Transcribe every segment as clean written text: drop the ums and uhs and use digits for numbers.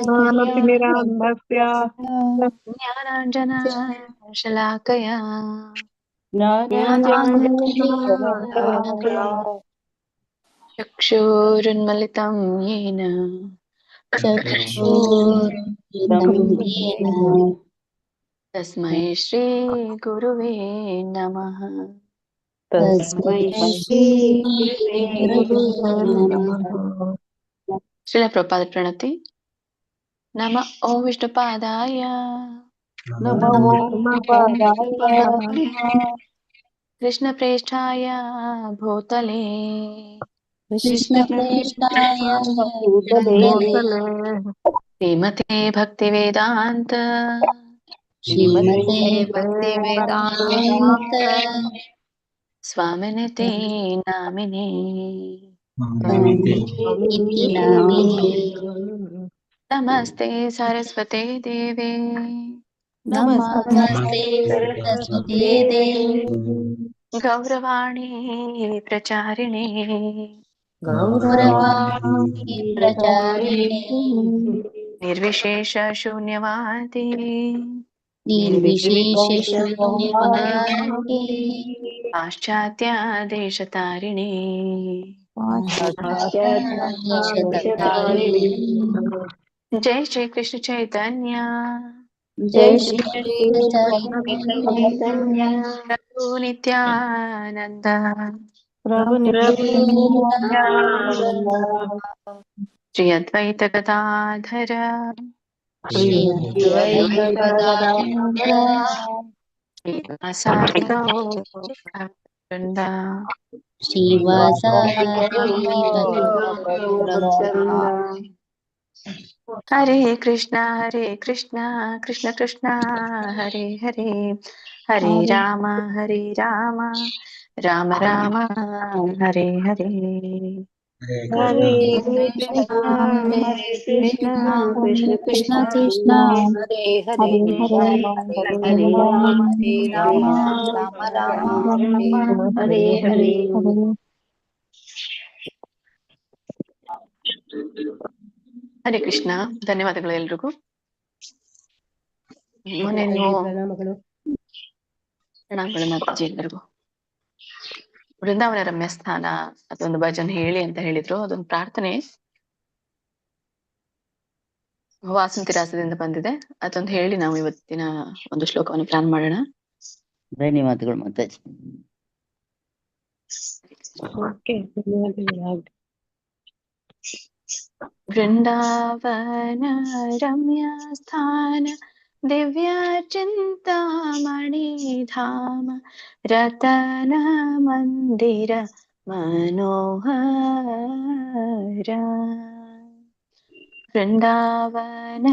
ज्ञानतिमिरान्धस्य ज्ञानाञ्जनशलाकया ज्ञानाञ्जनशलाकया चक्षुरुन्मिलितं येन तस्मै श्रीगुरुवे नमः। तस्मै श्रीगुरुवे नमः। श्रील प्रभुपाद प्रणति। नमः ओं विष्णुपादाय नमो विष्णुपादाय कृष्णप्रेष्ठाय भूतले कृष्णप्रेष्ठाय भूतले श्रीमते भक्तिवेदान्त श्रीमते भक्तिवेदान्त स्वामिनिते नामिने इति नामिने। नमस्ते सरस्वते देवे नमस्ते सरस्वती सरस्वती देवी गौरवाणी प्रचारिणे गौरवाणी प्रचारिणे निर्विशेष शून्यवादी निर्विशेष शून्यवादी पाश्चात्य देशतारिणे पाश्चात्यादेशतारिणे। जय श्री कृष्ण चैतन्य जय श्री कृष्ण चैतन्य प्रभु नित्यानंद प्रभु नित्यानंद श्री अद्वैत गदाधर श्री अद्वैत गदाधर श्रीवासादि गौरवृन्द। श्रीवासादि गौरवृन्दा। हरे कृष्णा कृष्ण कृष्ण हरे हरे हरे राम राम राम हरे हरे। हरे हरे कृष्ण हरे कृष्ण कृष्ण कृष्ण कृष्ण कृष्ण हरे हरे हरे हरे राम राम हरे राम राम राम हरे हरे हरे। ಹರೇ ಕೃಷ್ಣ. ಧನ್ಯವಾದಗಳು ಎಲ್ರಿಗೂ. ಮೊನ್ನೆ ನೀವು ಪ್ರಣಾಮಗಳು ಮಾತಾಜಿ ಎಲ್ರಿಗೂ. ವೃಂದಾವನ ರಮ್ಯ ಸ್ಥಾನ ಅದೊಂದು ಭಜನ್ ಹೇಳಿ ಅಂತ ಹೇಳಿದ್ರು. ಅದೊಂದು ಪ್ರಾರ್ಥನೆ ವಾಸಂತಿ ರಾಸದಿಂದ ಬಂದಿದೆ. ಅದೊಂದು ಹೇಳಿ ನಾವು ಇವತ್ತಿನ ಒಂದು ಶ್ಲೋಕವನ್ನು ಪ್ಲಾನ್ ಮಾಡೋಣ. ಧನ್ಯವಾದಗಳು ಮಾತಾಜಿ. ವೃಂದಾವನ ರಮ್ಯ ಸ್ಥಾನ ದಿವ್ಯ ಚಿಂತಾಮಣಿ ಧಾಮ ರತನ ಮಂದಿರ ಮನೋಹರ. ವೃಂದಾವನ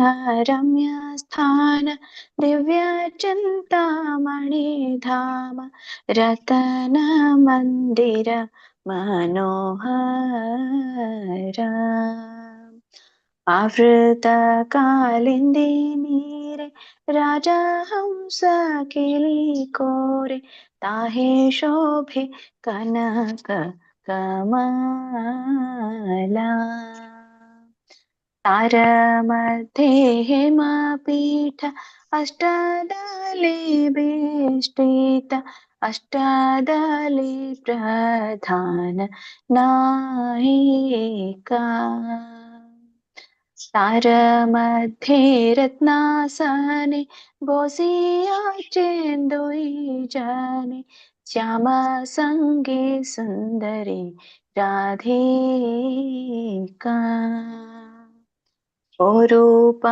ರಮ್ಯ ಸ್ಥಾನ ದಿವ್ಯ ಚಿಂತಾಮಣಿ ಧಾಮ ರತನ ಮಂದಿರ ಮನೋಹರ. ಆವೃತ ಕಾಲಿಂದಿ ನೀರೆ ರಾಜಹಂಸ ಕಿಲಿ ಕೋರೆ ತಾಹೇ ಶೋಭೆ ಕನಕ ಕಮಲ. ತಾರ ಮಧ್ಯೆ ಹೇಮಪೀಠ ಅಷ್ಟದಲಿ ಬೇಷ್ಟಿತ ಅಷ್ಟದಲಿ ಪ್ರಧಾನ ನಾಯಿಕ. ತಾರ ಮಧ್ಯೆ ರತ್ನಾಸನೆ ಬೋಸಿಯಾ ಚೇಂದುಯಿ ಜಾನೆ ಶ್ಯಾಮ ಸಂಗೆ ಸುಂದರಿ ರಾಧಿಕಾ. ओ रूप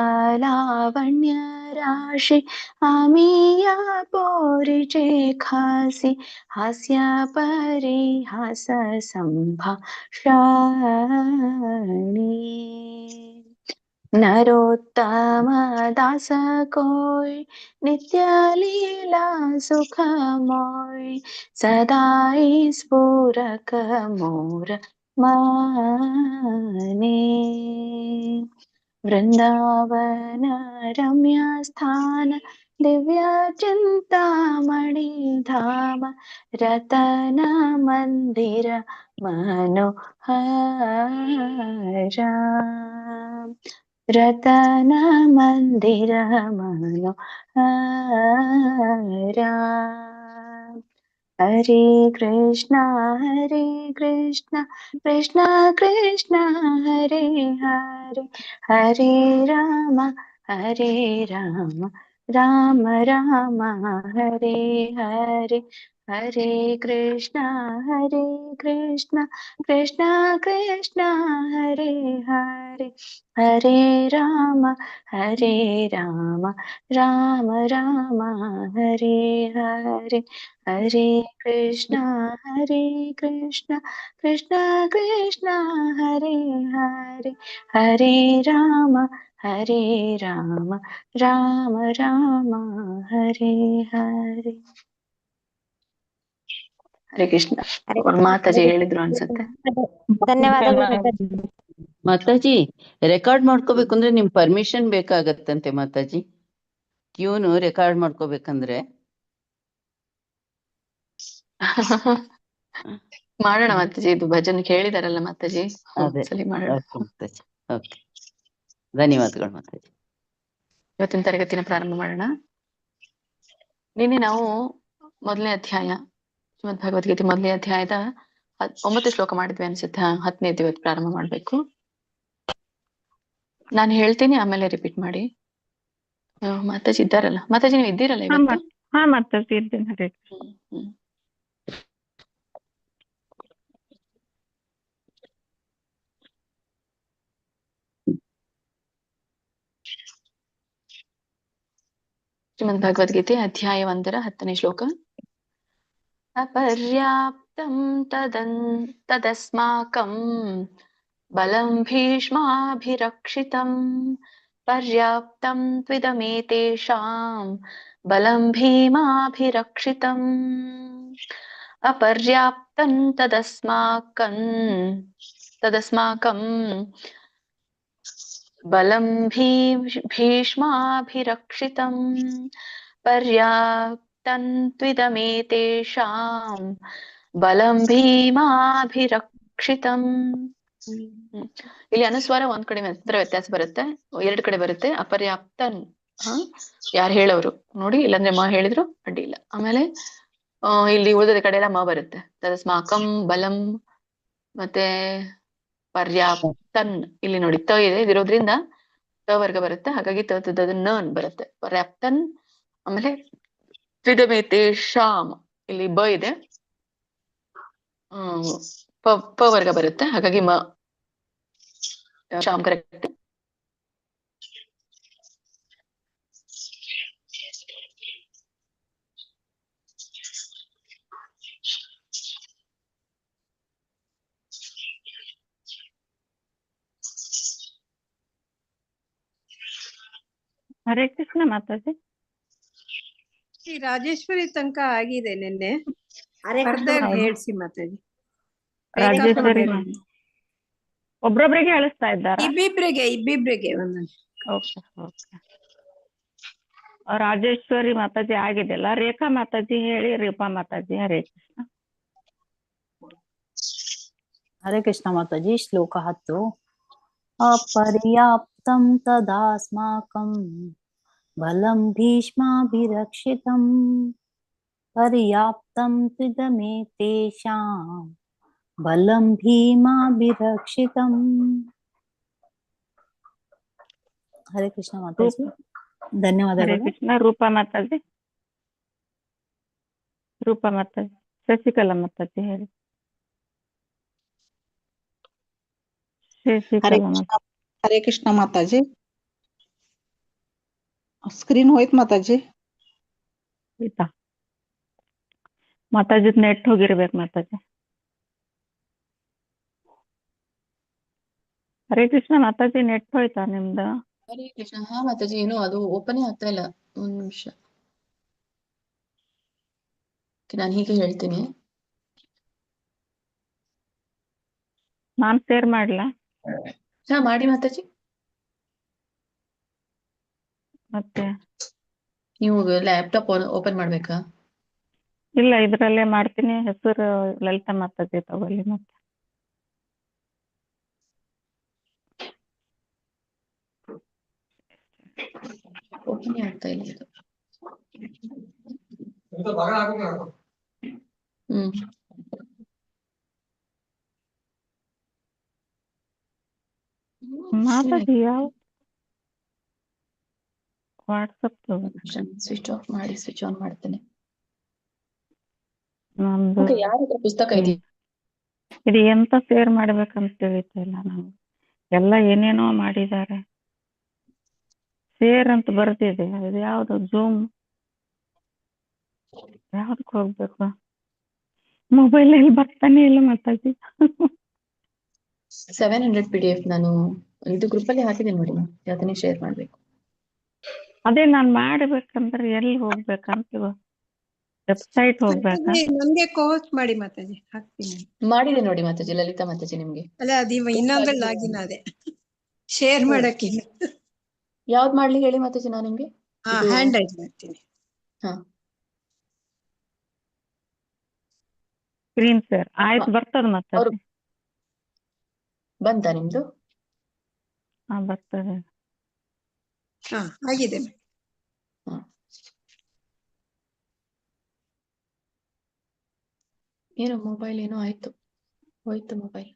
लावण्य राशि आमिया पोरिचे खासी हास्य परिहास संभाषणी. नरोत्तम दास कोई नित्य लीला सुखमोय सदाई स्फुरक मोर माने. वृंदावन रम्य स्थान दिव्य चिंतामणि धाम रतन मंदिर मनोहर. ರತನ ಮಂದಿರ ಮನೋಹರ. ಹರೇ ಕೃಷ್ಣ ಕೃಷ್ಣ ಕೃಷ್ಣ ಹರೇ ಹರೇ, ಹರೇ ರಾಮ ರಾಮ ರಾಮ ಹರೇ ಹರೇ. ಹರೇ ಕೃಷ್ಣ ಕೃಷ್ಣ ಕೃಷ್ಣ ಹರೇ ಹರೇ, ಹರೇ ರಾಮ ರಾಮ ರಾಮ ಹರೇ ಹರೇ. ಹರೇ ಕೃಷ್ಣ ಕೃಷ್ಣ ಕೃಷ್ಣ ಹರೇ ಹರೇ, ಹರೇ ರಾಮ ರಾಮ ರಾಮ ಹರೇ ಹರೇ. ಹರೇ ಕೃಷ್ಣ. ಅವ್ರ ಮಾತಾಜಿ ಹೇಳಿದ್ರು ಅನ್ಸುತ್ತೆ. ಧನ್ಯವಾದಗಳು ಮಾತಾಜಿ. ಮಾತಾಜಿ ರೆಕಾರ್ಡ್ ಮಾಡ್ಕೋಬೇಕು ಅಂದ್ರೆ ನಿಮ್ ಪರ್ಮಿಷನ್ ಬೇಕಾಗತ್ತಂತೆ ಮಾತಾಜಿ. ಟ್ಯೂನು ರೆಕಾರ್ಡ್ ಮಾಡ್ಕೋಬೇಕಂದ್ರೆ ಮಾಡೋಣ ಮಾತಾಜಿ, ಇದು ಭಜನ್ ಕೇಳಿದಾರಲ್ಲ ಮಾತಾಜಿ, ಅದೇ. ಸರಿ ಮಾಡೋಣ. ಓಕೆ ಮಾತಾಜಿ, ಓಕೆ, ಧನ್ಯವಾದಗಳು ಮಾತಾಜಿ. ಇವತ್ತಿನ ತರಗತಿನ ಪ್ರಾರಂಭ ಮಾಡೋಣ. ನಿನ್ನೆ ನಾವು ಮೊದಲನೇ ಅಧ್ಯಾಯ ಶ್ರೀಮದ್ ಭಗವದ್ಗೀತೆ ಮೊದಲನೇ ಅಧ್ಯಾಯದ 9 ಶ್ಲೋಕ ಮಾಡಿದ್ವಿ ಅನ್ಸುತ್ತೆ. 10ನೇದು ಇವತ್ತು ಪ್ರಾರಂಭ ಮಾಡ್ಬೇಕು. ನಾನು ಹೇಳ್ತೀನಿ, ಆಮೇಲೆ ರಿಪೀಟ್ ಮಾಡಿ. ಮಾತಾಜಿ ಇದ್ದಾರಲ್ಲ? ಮಾತಾಜಿ ನೀವು ಇದ್ದೀರಲ್ಲ ಇವತ್ತು? ಹಾ ಮಾತಾಜಿ ಇದ್ದೀನಿ. ಹರೇ ಹ್ಮ್. ಶ್ರೀಮದ್ ಭಗವದ್ಗೀತೆ ಅಧ್ಯಾಯ 1 10ನೇ ಶ್ಲೋಕ. ಅಪರ್ಯಾಪ್ತಂ ತದಸ್ಮಾಕಂ ಬಲಂ ಭೀಷ್ಮಾಭಿರಕ್ಷಿತಂ ಪರ್ಯಾಪ್ತಂ ತ್ವಿದಮೇತೇಷಾಂ ಬಲಂ ಭೀಮಾಭಿರಕ್ಷಿತಂ. ಅಪರ್ಯಾಪ್ತಂ ತದಸ್ಮಾಕಂ ಬಲಂ ಭೀಷ್ಮಾಭಿರಕ್ಷಿತಂ ಪರ್ಯಾಪ್ತಂ ತ್ವಿದಮೇತೇಷಾಂ ಬಲಂ ಭೀಮಾಭಿರಕ್ಷಿತಂ. ಇಲ್ಲಿ ಅನುಸ್ವಾರ ಒಂದ್ ಕಡೆ ಮಾತ್ರ ವ್ಯತ್ಯಾಸ ಬರುತ್ತೆ, 2 ಕಡೆ ಬರುತ್ತೆ. ಅಪರ್ಯಾಪ್ತನ್ ಯಾರು ಹೇಳೋರು ನೋಡಿ, ಇಲ್ಲಾಂದ್ರೆ ಮ ಹೇಳಿದ್ರು ಅಡ್ಡಿ ಇಲ್ಲ. ಆಮೇಲೆ ಇಲ್ಲಿ ಉಳಿದ ಕಡೆ ಎಲ್ಲ ಮ ಬರುತ್ತೆ. ತದಸ್ಮಾಕಂ ಬಲಂ, ಮತ್ತೆ ಪರ್ಯಾಪ್ತನ್ ಇಲ್ಲಿ ನೋಡಿ ತ ಇದೆ, ಇದಿರೋದ್ರಿಂದ ತ ವರ್ಗ ಬರುತ್ತೆ, ಹಾಗಾಗಿ ನನ್ ಬರುತ್ತೆ. ಪರ್ಯಾಪ್ತನ್. ಆಮೇಲೆ ತ್ವಿದಮೇತೇಷಾಂ ಇಲ್ಲಿ ಬ ಇದೆ, ಪ ವರ್ಗ ಬರುತ್ತೆ, ಹಾಗಾಗಿ ಮ ಶಾಮ್ ಕರೆಕ್ಟ್. ಹರೇ ಕೃಷ್ಣ ಮಾತಾಜಿ. ಈ ರಾಜೇಶ್ವರಿ ತನಕ ಆಗಿದೆ ನಿನ್ನೆ. ಹರೇ ಕೃಷ್ಣ ಹೇಳ್ಸಿ ಮಾತಾಜಿ. ರಾಜೇಶ್ವರಿ ಒಬ್ರೊಬ್ರಿಗೆ ಹೇಳಿಸ್ತಾ ಇದ್ದಾರ? ಇಬ್ಬಿಬ್ರಿಗೆ ಒಂದೊಂದು. Okay okay. ರಾಜೇಶ್ವರಿ ಮಾತಾಜಿ ಆಗಿದೆಲ್ಲ. ರೇಖಾ ಮಾತಾಜಿ ಹೇಳಿ. ರೂಪಾ ಮಾತಾಜಿ. ಹರೇ ಕೃಷ್ಣ. ಹರೇ ಕೃಷ್ಣ ಮಾತಾಜಿ. ಶ್ಲೋಕ 10. ಅಪರ್ಯಾಪ್ತಂ ತದಾಸ್ಮಾಕಂ ಬಲಂ ಭೀಷ್ಮಾಭಿರಕ್ಷಿತಂ ಪರ್ಯಾಪ್ತಂ ತ್ವಿದಮೇತೇಷಾಂ ಬಲಂ ಭೀಮಾಭಿರಕ್ಷಿತಂ. ಹರೇ ಕೃಷ್ಣ ಮಾತಾಜಿ, ಧನ್ಯವಾದಗಳು. ಹರೇ ಕೃಷ್ಣ. ರೂಪಾ ಮಾತಾಜಿ. ರೂಪಾ ಮಾತಾಜಿ. ಶಶಿಕಲಾ ಮಾತಾಜಿ ಹೇಳಿ. ಶಶಿಕಲಾ ಮಾತಾಜಿ. ಹರೇ ಕೃಷ್ಣ ಮಾತಾಜಿ. ಸ್ಕ್ರೀನ್ ಹೋಯ್ತು ಮಾತಾಜಿ. ಆಯ್ತಾ ಮಾತಾಜಿದ್ ನೆಟ್ ಹೋಗಿರ್ಬೇಕು ಮಾತಾಜಿ. ಹರೇ ಕೃಷ್ಣ ಮಾತಾಜಿ, ನೆಟ್ ಹೋಯ್ತಾ ನಿಮ್ದು? ಹರೇ ಕೃಷ್ಣ. ಹಾ ಮಾತಾಜಿ, ಏನು ಅದು ಓಪನೇ ಆಗ್ತಾ ಇಲ್ಲ. ಒಂದ್ ನಿಮಿಷ, ನಾನು ಹೀಗೆ ಹೇಳ್ತೀನಿ. ನಾನ್ ಶೇರ್ ಮಾಡ್ಲಾ? ಹಾ ಮಾಡಿ ಮಾತಾಜಿ. ಮತ್ತೆ ನೀವು ಲ್ಯಾಪ್ಟಾಪ್ ಓಪನ್ ಮಾಡ್ಬೇಕಾ? ಇಲ್ಲ, ಇದ್ರಲ್ಲೇ ಮಾಡ್ತೀನಿ. ಹೆಸರು ಲಲಿತಾ ಮಾತಾಜಿ ತಗೊಳ್ಳಿ. ಮತ್ತೆ ಓಪನ್ ಆಗ್ತಾ ಇಲ್ಲ ಇದು. ಹ್ಮ್ ಮಾತಾಡಿ ಯಾವ ವಾಟ್ಸಪ್ ಸ್ವಿಚ್ ಆಫ್ ಮಾಡಿ ಸ್ವಿಚ್ ಆನ್ ಮಾಡ್ತೇನೆ. ನಮ್ದು ಓಕೆ, ಯಾರ ಹತ್ರ ಪುಸ್ತಕ ಇದೆಯಾ? ಇದು ಎಂತ ಶೇರ್ ಮಾಡ್ಬೇಕಂತ ತಿಳಿತಿಲ್ಲ ನಮ್ಗೆ. ಎಲ್ಲ ಏನೇನೋ ಮಾಡಿದ್ದಾರೆ. ಶೇರ್ ಅಂತ ಬರ್ತಿದೆ, ಇದು ಯಾವ್ದು ಜೂಮ್ ಯಾವ್ದಕ್ ಹೋಗ್ಬೇಕು? ಮೊಬೈಲ್ ಅಲ್ಲಿ ಬರ್ತಾನೆ ಇಲ್ಲ ಮಾತಾಡಿ. 700 PDF ನಾನು ಇದು ಗ್ರೂಪ್ ಅಲ್ಲಿ ಹಾಕಿದ್ದೀನಿ ನೋಡಿ, ಅದನ್ನೇ ಶೇರ್ ಮಾಡ್ಬೇಕು. ಅದೇ ನಾನ್ ಮಾಡ್ಬೇಕಂದ್ರೆ ಎಲ್ಲಿ ಹೋಗ್ಬೇಕಂತ ವೆಬ್ಸೈಟ್ ಹೋಗ್ಬೇಕಾ? ಮಾತಾಜಿ, ನಮ್ಗೆ ಕೋಚ್ ಮಾಡಿ ಮಾತಾಜಿ, ಹಾಕ್ತೀನಿ. ಮಾಡಿದೆ ನೋಡಿ ಮಾತಾಜಿ, ಲಲಿತಾ ಮಾತಾಜಿ ನಿಮ್ಗೆ. ಅಲ್ಲ ಅದಿವ ಇನ್ನೊಂದು ಲಾಗಿನ್ ಅದೇ ಶೇರ್ ಮಾಡಕ್ಕಿಲ್ಲ. ಯಾವ್ದ್ ಮಾಡ್ಲಿ ಹೇಳಿ ಮಾತಾಜಿ, ನಾನು ನಿಮ್ಗೆ ಇದು- ಹ್ಯಾಂಡ್ ರೈಟ್ ಮಾಡ್ತೀನಿ. ಹಾ ಸ್ಕ್ರೀನ್ ಶೇರ್ ಆಯ್ತು, ಬರ್ತದ ಮತ್ತೆ. ಅವ್ರು- ಬಂತಾ ನಿಮ್ದು? ಹಾ ಬರ್ತದೆ. ಹಾ ಆಗಿದೆ. ಏನೋ ಮೊಬೈಲ್ ಏನೋ ಆಯ್ತು, ಹೋಯ್ತು ಮೊಬೈಲ್.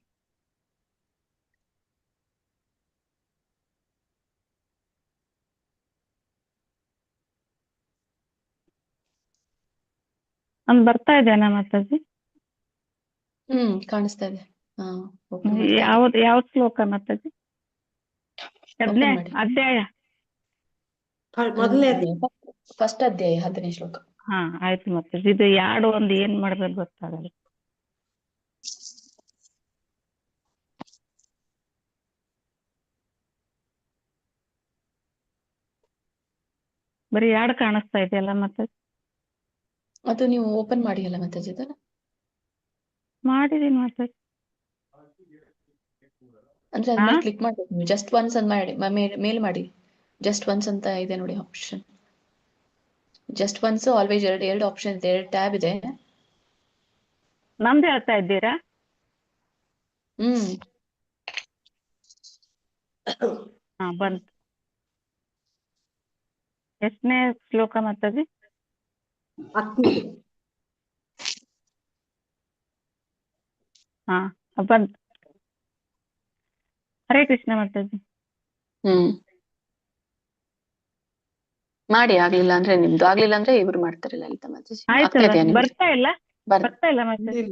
ಒಂದ್ ಬರ್ತಾ ಇದೆನಾ ಮಾತಾಜಿ? ಕಾಣಿಸ್ತಾ ಇದೆ. ಹಾ open ಮಾಡ್ತಾ ಇದ್ದೀನಿ. ಯಾವ್ದ್ ಶ್ಲೋಕ ಮಾತಾಜಿ? Open ಮಾಡಿ. ಅಧ್ಯಾಯ ಫಸ್ಟ್ ಅಧ್ಯಾಯ 10ನೇ ಶ್ಲೋಕ. ಹಾ ಆಯ್ತು ಮಾತಾಜಿ. ಇದು ಯಾಡು ಒಂದ್ ಏನ್ ಮಾಡ್ಬೇಕು ಗೊತ್ತಾಗಲ್ಲ. ಬರೀ ಯಾಡ್ ಕಾಣಿಸ್ತಾ ಇದೆಯಲ್ಲ ಮಾತಾಜಿ. ಅದು ನೀವು ಓಪನ್ ಮಾಡಿ ಅಲ್ಲ ಮಾತಾಜಿ ಅದನ್ನ? ಮಾಡಿದೀನಿ ಮಾತಾಜಿ. ಅಂದ್ರೆ ಅದ್ಮೇಲೆ ಕ್ಲಿಕ್ ಮಾಡ್ಬೇಕು ನೀವು. ಜಸ್ಟ್ ಒನ್ಸ್ ಅಂತ ಮಾಡಿ ಮೇಲ್ ಮಾಡಿ. ಜಸ್ಟ್ ಒನ್ಸ್ ಅಂತ ಇದೆ ನೋಡಿ ಆಪ್ಷನ್. ಜಸ್ಟ್ ಒನ್ಸ್ ಆಲ್ವೇಸ್ ಎರಡು ಆಪ್ಷನ್ ಇದೆ, 2 ಟ್ಯಾಬ್ ಇದೆ. ನಮ್ದು ಹೇಳ್ತಾ ಇದ್ದೀರಾ? ಹಾ ಬಂತು. ಎಷ್ಟನೇ ಶ್ಲೋಕ ಮಾತಾಜಿ? ಹಾ ಬಂತು. ಹರೇ ಕೃಷ್ಣ ಮಾತಾಜಿ. ಮಾಡಿ, ಆಗ್ಲಿಲ್ಲ ಅಂದ್ರೆ ನಿಮ್ದು, ಆಗ್ಲಿಲ್ಲ ಅಂದ್ರೆ ಇವ್ರು ಮಾಡ್ತಾರೆ ಲಲಿತಾ ಮಾತಾಜಿ. ಆಗ್ತಾ ಆಯ್ತಲ್ಲ, ಇದೆಯಾ ನಿಮ್ದು? ಬರ್ತಾ ಇಲ್ಲ ಬರ್ತಾ ಇಲ್ಲ ಮಾತಾಜಿ.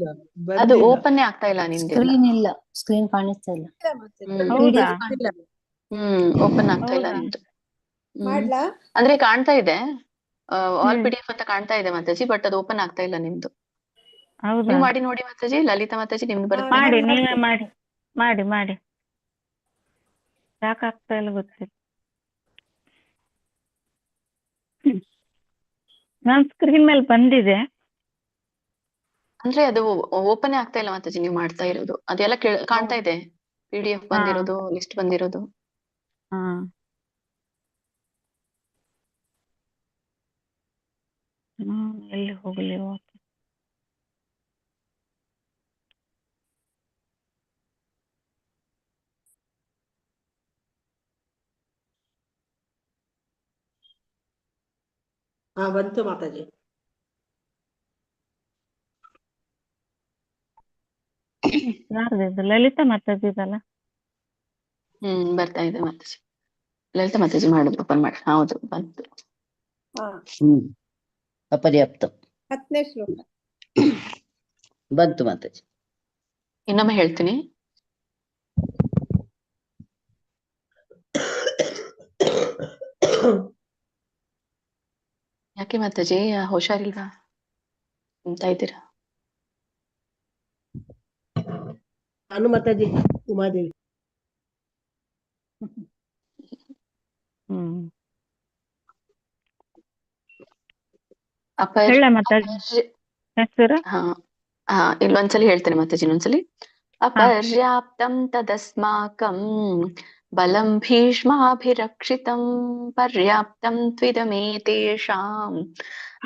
ಅದು ಓಪನ್ ಆಗ್ತಾ ಇಲ್ಲ ನಿಮ್ದು. ಸ್ಕ್ರೀನ್ ಇಲ್ಲ, ಸ್ಕ್ರೀನ್ ಕಾಣಿಸ್ತಾ ಇಲ್ಲ. ಹೌದಾ? ಓಪನ್ ಆಗ್ತಾ ಇಲ್ಲ ಹೌದಾ? ನಿಮ್ದು. ಮಾಡ್ಲಾ? ಅಂದ್ರೆ ಕಾಣ್ತಾ ಇದೆ, ಆಲ್ PDF ಅಂತ ಕಾಣ್ತಾ ಇದೆ ಮಾತಾಜಿ, ಬಟ್ ಅದು ಓಪನ್ ಆಗ್ತಾ ಇಲ್ಲ ನಿಮ್ದು. ಹೌದಾ? ನೀವು ಮಾಡಿ ನೋಡಿ ಮಾತಾಜಿ, ಲಲಿತಾ ಮಾತಾಜಿ ನಿಮ್ದು ಬರುತ್ತೆ. ಮಾಡಿ, ನೀವೇ ಮಾಡಿ ಮಾಡಿ ಮಾಡಿ. ಯಾಕಾಗ್ತಾ ಇಲ್ಲ ಗೊತ್ತಿಲ್ಲ. ನಾನ್ ಸ್ಕ್ರೀನ್ ಮೇಲೆ ಬಂದಿದೆ. ಅಂದ್ರೆ ಅದು ಓಪನ್ ಆಗ್ತಾ ಇಲ್ಲ ಮಾತಾಜಿ, ನೀವು ಮಾಡ್ತಾ ಇರೋದು ಅದೆಲ್ಲ ಕಾಣ್ತಾ ಇದೆ. PDF ಬಂದಿರೋದು, ಲಿಸ್ಟ್ ಬಂದಿರೋದು. ಹಾ ಎಲ್ಲಿ ಹೋಗ್ಲಿ ಇವತ್ತು? ಬಂತು ಮಾತಾಜಿ. ಯಾರ್ದು? ಲಲಿತಾ ಮಾತಾಜಿ ಇದಲ್ಲ? ಬರ್ತಾ ಇದೆ ಮಾತಾಜಿ. ಲಲಿತಾ ಮಾತಾಜಿ ಮಾಡುದು, ಓಪನ್ ಮಾಡಿ. ಹೌದು ಬಂತು. ಅಪರ್ಯಾಪ್ತ 10ನೇ ಶ್ಲೋಕ ಬಂತು ಮಾತಾಜಿ. ಇನ್ನೊಮ್ಮೆ ಹೇಳ್ತೀನಿ. ಯಾಕೆ ಮಾತಾಜಿ ಹುಷಾರಿಲ್ವಾ ಅಂತ ಇದ್ದೀರಾ? ನಾನು ಮಾತಾಜಿ ಉಮಾದೇವಿ. ಹೇಳ ಮಾತಾಜಿ ಹೆಸರು. ಇಲ್ಲೊಂದ್ಸಲಿ ಹೇಳ್ತೇನೆ ಮಾತಾಜಿ, ಇನ್ನೊಂದ್ಸಲಿ. ಅಪರ್ಯಾಪ್ತಂ ತದಸ್ಮಾಕಂ ಬಲಂ ಭೀಷ್ಮಾಭಿರಕ್ಷಿತಂ ಪರ್ಯಾಪ್ತಂ ತ್ವಿದಮೇತೇಷಾಂ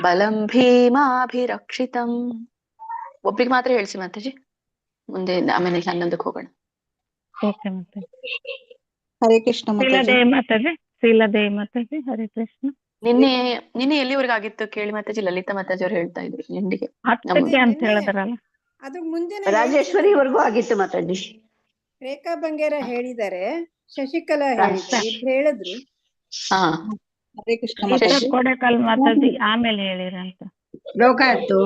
ಬಲಂ ಭೀಮಾಭಿರಕ್ಷಿತಂ. ಒಬ್ರಿಗೆ ಮಾತ್ರ ಹೇಳ್ಸಿ ಮಾತಾಜಿ, ಮುಂದೆ ಆಮೇಲೆ ಹನ್ನೊಂದಕ್ಕೆ ಹೋಗೋಣ. ಓಕೆ ಮಾತಾಜಿ. ಹರೇ ಕೃಷ್ಣ ಮಾತಾಜಿ. ಶೀಲಾದೇವಿ ಮಾತಾಜಿ. ಶೀಲಾದೇವಿ ಮಾತಾಜಿ. ಹರೇ ಕೃಷ್ಣ. ನಿನ್ನೆ ನಿನ್ನೆ ಎಲ್ಲಿವರೆಗೂ ಆಗಿತ್ತು ಕೇಳಿ ಮಾತಾಜಿ? ಲಲಿತಾ ಮಾತಾಜಿ ಅವ್ರು ಹೇಳ್ತಾ ಇದ್ರು ಎಂಡಿಗೆ. 10ಕ್ಕೆ ಅಂತ ನಿನ್ನೆ ಹೇಳಿದ್ರಲ್ಲ. ಅದು ಮುಂಜಾನೆ ರಾಜೇಶ್ವರಿವರೆಗೂ ಆಗಿತ್ತು ಮಾತಾಜಿ. ರೇಖಾ ಬಂಗೇರ ಹೇಳಿದ್ದಾರೆ, ಶಶಿಕಲಾ ಹೇಳಿದ್ದಾರೆ, ಇಬ್ರು ಹೇಳಿದ್ರು. ಹಾ ಹರೇ ಕೃಷ್ಣ ಈಶ್ವರ್ ಮಾತಾಜಿ. ಕೊಡೆಕಲ್ ಮಾತಾಜಿ ಆಮೇಲೆ ಹೇಳಿರಂತ. ಶ್ಲೋಕ ಆಯ್ತು.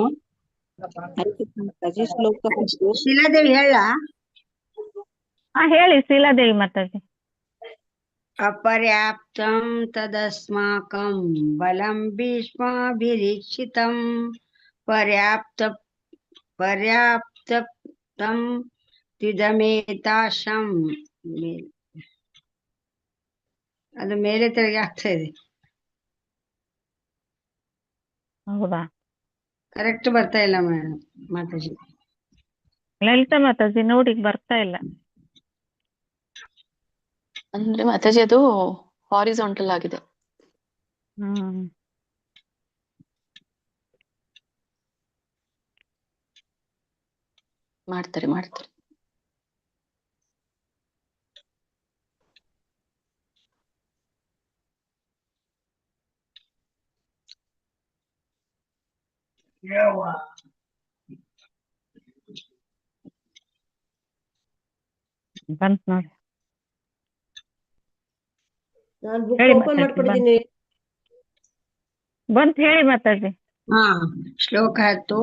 ಹರೇ ಕೃಷ್ಣ ಮಾತಾಜಿ. ಶ್ಲೋಕ ಹತ್ತು. ಶಿಲಾದೇವಿ ಹೇಳ. ಹಾ ಹೇಳಿ ಶೀಲಾದೇವಿ ಮಾತಾಜಿ. ಅಪರ್ಯಾಪ್ತಂ ತದಸ್ಮಾಕಂ ಬಲಂ ಭೀಷ್ಮಾಭಿರೀಕ್ಷಿತಂ ಪರ್ಯಾಪ್ತಂ ತಿದಮೇತಾಶಂ. ಅದು ಮೇಲೆ ತೆಳಗೆ ಆಗ್ತಾ ಇದೆ. ಹೌದಾ? ಕರೆಕ್ಟ್ ಬರ್ತಾ ಇಲ್ಲ ಮೇಡಮ್ ಮಾತಾಜಿ. ಲಲಿತಾ ಮಾತಾಜಿ ನೋಡಿ ಬರ್ತಾ ಇಲ್ಲ. ಅಂದ್ರೆ ಮಾತಾಜಿ ಅದು ಹಾರಿಜಾಂಟಲ್ ಆಗಿದೆ. ಹ್ಮ್ ಮಾಡ್ತಾರೆ. ಬಂತ್ ನೋಡಿ. ನಾನು ಬುಕ್ ಹೇಳಿ ಓಪನ್ ಮಾತಾಜಿ, ಮಾಡ್ಕೊಂಡಿದ್ದೀನಿ. ಬಂತ್ ಹೇಳಿ ಮಾತಾಜಿ. ಹಾ ಶ್ಲೋಕ ಆಯ್ತು.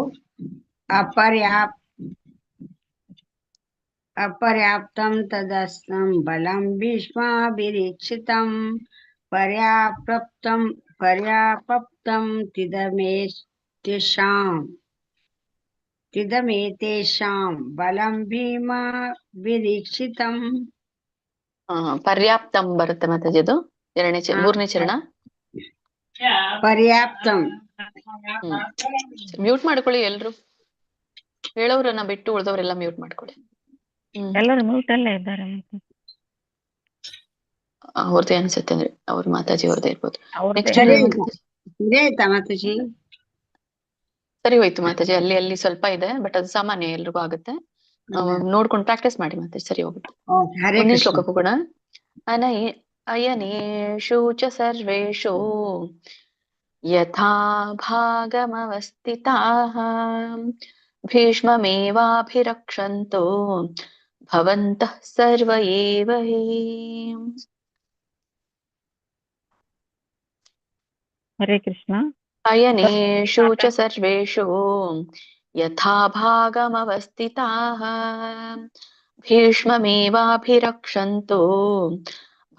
ಅಪರ್ಯಾಪ್ತಂ ತದಸ್ಮಂ ಬಲಂ ಭೀಷ್ಮಾಭಿರೀಕ್ಷಿತಂ ಪರ್ಯಾಪ್ತಂ ತಿದಮೇತೇಷಾಂ ಬಲಂ ಭೀಮಾಭಿರೀಕ್ಷಿತಂ. ಪರ್ಯಾಪ್ತಂ ಬರುತ್ತೆ ಮಾತಾಜಿ ಅದು ಮೂರನೇ ಚರಣ. ಪರ್ಯಾಪ್ತಂ. ಮ್ಯೂಟ್ ಮಾಡ್ಕೊಳ್ಳಿ ಎಲ್ರು, ಹೇಳೋರನ್ನ ಬಿಟ್ಟು ಉಳಿದವರೆಲ್ಲ ಮ್ಯೂಟ್ ಮಾಡ್ಕೊಳ್ಳಿ. ಎಲ್ಲರೂ ಮ್ಯೂಟ್ ಅಲ್ಲೇ ಇದ್ದಾರೆ. ಅವ್ರದ್ದೇ ಅನ್ಸುತ್ತೆ, ಅಂದ್ರೆ ಅವ್ರ ಮಾತಾಜಿ ಅವ್ರದ್ದೇ ಇರ್ಬೋದು. ನೆಕ್ಸ್ಟ್ ಸರಿ ಆಯ್ತಾ ಮಾತಾಜಿ? ಸರಿ ಹೋಯ್ತು ಮಾತಾಜಿ. ಅಲ್ಲಿ ಸ್ವಲ್ಪ ಇದೆ, ಬಟ್ ಅದು ಸಾಮಾನ್ಯ ಎಲ್ರಿಗೂ ಆಗುತ್ತೆ. ನೋಡ್ಕೊಂಡು ಪ್ರಾಕ್ಟೀಸ್ ಮಾಡಿ ಮಾತಾಜಿ, ಸರಿ ಹೋಗುತ್ತೆ. ಹರೇ ಮುಂದಿನ ಕೃಷ್ಣ. ಶ್ಲೋಕಕ್ಕೂ ಕೂಡ ಅಯನೇಷು ಚ ಸರ್ವೇಷು ಯಥಾ ಭಾಗಮವಸ್ಥಿತಾಃ ಭೀಷ್ಮಮೇವಾಭಿರಕ್ಷಂತೋ ಭವಂತಃ ಸರ್ವ ಏವ ಹಿ. ಹರೇ ಕೃಷ್ಣ. ಅಯನೇಷು ಚ ಸರ್ವೇಷು ಯಥಾ ಭಾಗಮವಸ್ಥಿತಾಃ ಭೀಷ್ಮಮೇವಾಭಿರಕ್ಷಂತೋ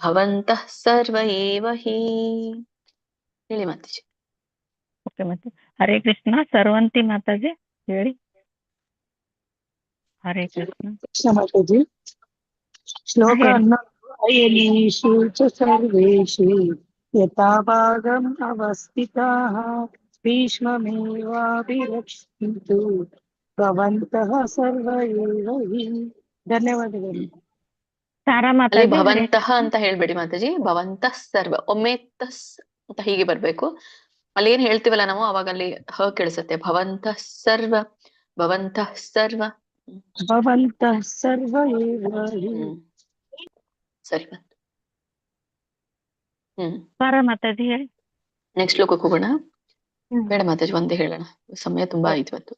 ಭವಂತಃ ಸರ್ವ ಏವ ಹಿ. ಹೇಳಿ ಮಾತಾಜಿ. ಓಕೆ ಮತ್ತೆ ಹರೇ ಕೃಷ್ಣ. ಸರ್ವಂತಿ ಮಾತಾಜಿ ಹೇಳಿ. ಹರೇ ಕೃಷ್ಣ. ಕೃಷ್ಣ ಮಾತಾಜಿ. ಶ್ಲೋಕ ಹೇಳಿ. 11. ಅಯನೀಷು ಚ ಸರ್ವೇಷು ಯಥಾ ಭಾಗಂ ಅವಸ್ಥಿತಾಃ ಭೀಷ್ಮಮೇವಾಭಿರಕ್ಷಂತು ಭವಂತಃ ಸರ್ವ ಏವ ಹಿ. ಧನ್ಯವಾದಗಳು. ತಾರಾ ಅಲ್ಲಿ ಮಾತಾಜಿ. ಭವಂತಃ ಅಂತ ಹೇಳ್ಬೇಡಿ ಮಾತಾಜಿ, ಭವಂತಃ ಸರ್ವ. ಒಮ್ಮೆ ತಸ್ ಅಂತ ಹೀಗೆ ಬರ್ಬೇಕು. ಅಲ್ಲಿ ಏನ್ ಹೇಳ್ತೀವಲ್ಲ ನಾವು, ಅವಾಗ ಅಲ್ಲಿ ಹ ಕೇಳಿಸುತ್ತೆ. ಭವಂತಃ ಸರ್ವ, ಭವಂತಃ ಸರ್ವ. ಭವಂತಃ ಸರ್ವ ಏವ ಹಿ. ಸರಿ ಬಂತು. ತಾರಾ ಮಾತಾಜಿ ಹೇಳಿ. ನೆಕ್ಸ್ಟ್ ಶ್ಲೋಕಕ್ಕೆ ಹೋಗೋಣ. ಬೇಡ ಮಾತಾಜಿ, ಒಂದೇ ಹೇಳೋಣ, ಸಮಯ ತುಂಬಾ ಆಯ್ತು ಇವತ್ತು.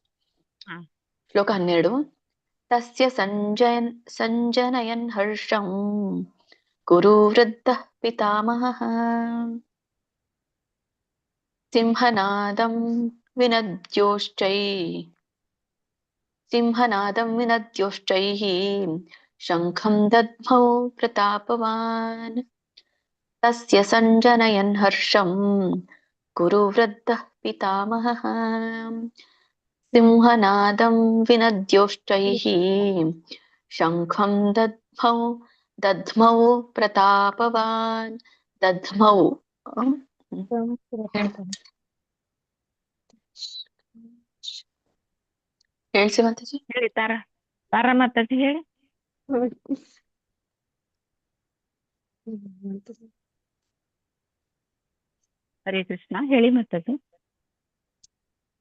ಶ್ಲೋಕ 12. ತಸ್ಯ ಸಂಜನಯನ್ ಹರ್ಷಂ ಕುರು ವೃದ್ಧಃ ಪಿತಾಮಹಃ ಸಿಂಹನಾದಂ ವಿನದ್ಯೋಶ್ಚೈಃ ಶಂಖಂ ದದ್ಮೌ ಪ್ರತಾಪವಾನ್. ತಸ್ಯ ಸಂಜನಯನ್ ಹರ್ಷಂ ಕುರು ವೃದ್ಧಃ ಪಿತಾಮಹಃ ಸಿಂಹನಾದಂ ವಿನದ್ಯೋಶ್ಚೈಃ ಶಂಖಂ ದದ್ಮೌ ಪ್ರತಾಪವಾನ್. ದದ್ಮೌ ಹೇಳ್ಸಿ ಮಾತಾಜಿ. ಹೇಳಿ ತಾರಾ. ತಾರಾ ಮಾತಾಜಿ ಹೇಳಿ. ಹರೇ ಕೃಷ್ಣ ಹೇಳಿ ಮಾತಾಜಿ.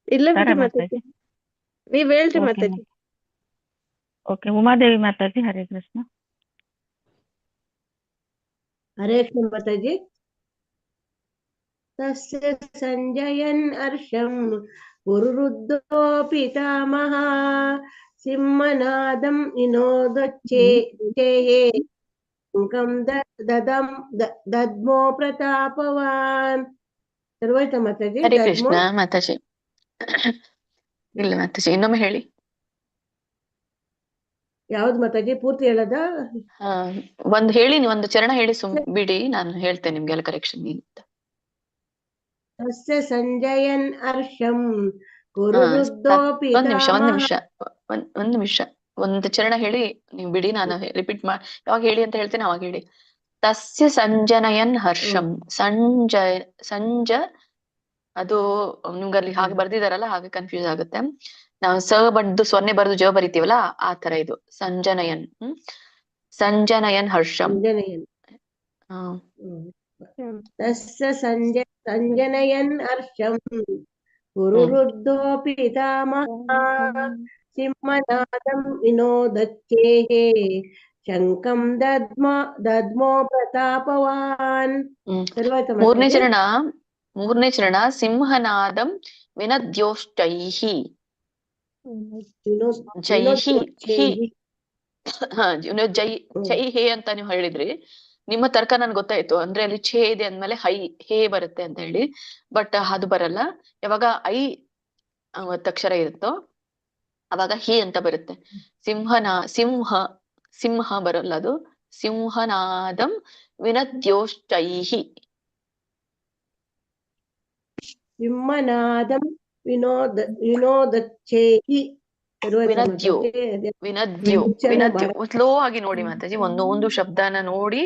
ಇಲ್ಲ ತಾರಾ ಬಿಡಿ ಮಾತಾಜಿ, ನೀವ್ ಹೇಳ್ರಿ ಮಾತಾಜಿ. ಓಕೆ ಉಮಾದೇವಿ ಮಾತಾಜಿ. ಹರೇ ಕೃಷ್ಣ. ಹರೇ ಕೃಷ್ಣ ಮಾತಾಜಿ. तस्य सञ्जयन् हर्षं गुरुरुद्धो पितामहः सिंहनादं विनोदच्चेये शङ्खं दद्मो प्रतापवान् सर्वाಯ್ತಾ ಮಾತಾಜಿ? ಹರೇ ದದ್ಮೋ ಕೃಷ್ಣ ಮಾತಾಜಿ. ಇಲ್ಲ ಮಾತಾಜಿ, ಇನ್ನೊಮ್ಮೆ ಹೇಳಿ. ಯಾವ್ದು ಮಾತಾಜಿ? ಪೂರ್ತಿ ಹೇಳದ? ಹಾ, ಒಂದ್ ಹೇಳಿ, ಒಂದು ಚರಣ ಹೇಳಿ ಬಿಡಿ, ನಾನು ಹೇಳ್ತೇನೆ ನಿಮ್ಗೆಲ್ಲ ಕರೆಕ್ಷನ್ ಅಂತ. ತಸ್ಯ ಸಂಜಯನ್ ಹರ್ಷಂ ಹಾ, ಗುರುರುದ್ಧೋ ಒಂದ್ ನಿಮಿಷ ಪಿತಾಮಹ. ಒಂದ್ ನಿಮಿಷ, ಒಂದು ಚರಣ ಹೇಳಿ ನೀವು ಬಿಡಿ, ನಾನು ರಿಪೀಟ್ ಯಾವಾಗ ಹೇಳಿ ಅಂತ ಹೇಳ್ತೇನೆ ಅವಾಗ ಹೇಳಿ. ತಸ್ಯ ಸಂಜನಯನ್ ಹರ್ಷಂ. ಸಂಜ ಅದು ನಿಮ್ಗೆ ಅಲ್ಲಿ ಹಾಗೆ ಬರ್ದಿದಾರಲ್ಲ, ಹಾಗೆ ಕನ್ಫ್ಯೂಸ್ ಆಗುತ್ತೆ. ನಾವು ಸ ಬಡ್ದು ಸೊನ್ನೆ ಬರ್ದು ಜ ಬರಿತೀವಲ್ಲ, ಆ ತರ ಇದು ಸಂಜನಯನ್. ಸಂಜನಯನ್ ಹರ್ಷಂ. ಸಂಜನಯನ್. ಹ್ಮ್. ತಸ್ಯ ಸಂಜನಯನ್ ಹರ್ಷಂ ಗುರುರುದ್ಧೋ ಪಿತಾಮಹ ಸಿಂಹನಾದಂ ವಿನೋದಚ್ಚೇಹೇ ಶಂಖಂ ದದ್ಮೋ ಪ್ರತಾಪವಾನ್. ಸರ್ವಾಯ್ತಾ ಮೂರನೇ ಮಾತಾಜಿ? ಚರಣ ಸಿಂಹನಾದಂ ವಿನದ್ಯೋಷ್ಟೈಹಿ. ಜೈಹಿ ಹಿ. ಜೈ ಹೇ ಅಂತ ನೀವು ಹೇಳಿದ್ರಿ. ನಿಮ್ಮ ತರ್ಕ ನನ್ಗೆ ಗೊತ್ತಾಯ್ತು, ಅಂದ್ರೆ ಅಲ್ಲಿ ಛೇ ಇದೆ ಅಂದ್ಮೇಲೆ ಹೇ ಬರುತ್ತೆ ಅಂತ ಹೇಳಿ. ಬಟ್ ಅದು ಬರಲ್ಲ. ಯಾವಾಗ ಒತ್ತಕ್ಷರ ಇರುತ್ತೋ ಅವಾಗ ಹಿ ಅಂತ ಬರುತ್ತೆ. ಸಿಂಹ ಬರಲ್ಲ ಅದು. ಸಿಂಹನಾದಂ ವಿನದ್ಯೋಷ್ಟೈಹಿ. ಸಿಂಹನಾದಂ ವಿನೋದಚ್ಚೇಹಿ. ಸರ್ವಾಯ್ತಾ ಮಾತಾಜಿ? ವಿನದ್ಯೋ ಸ್ಲೋ ಆಗಿ ನೋಡಿ ಮಾತಾಜಿ, ಒಂದು ಶಬ್ದನ ನೋಡಿ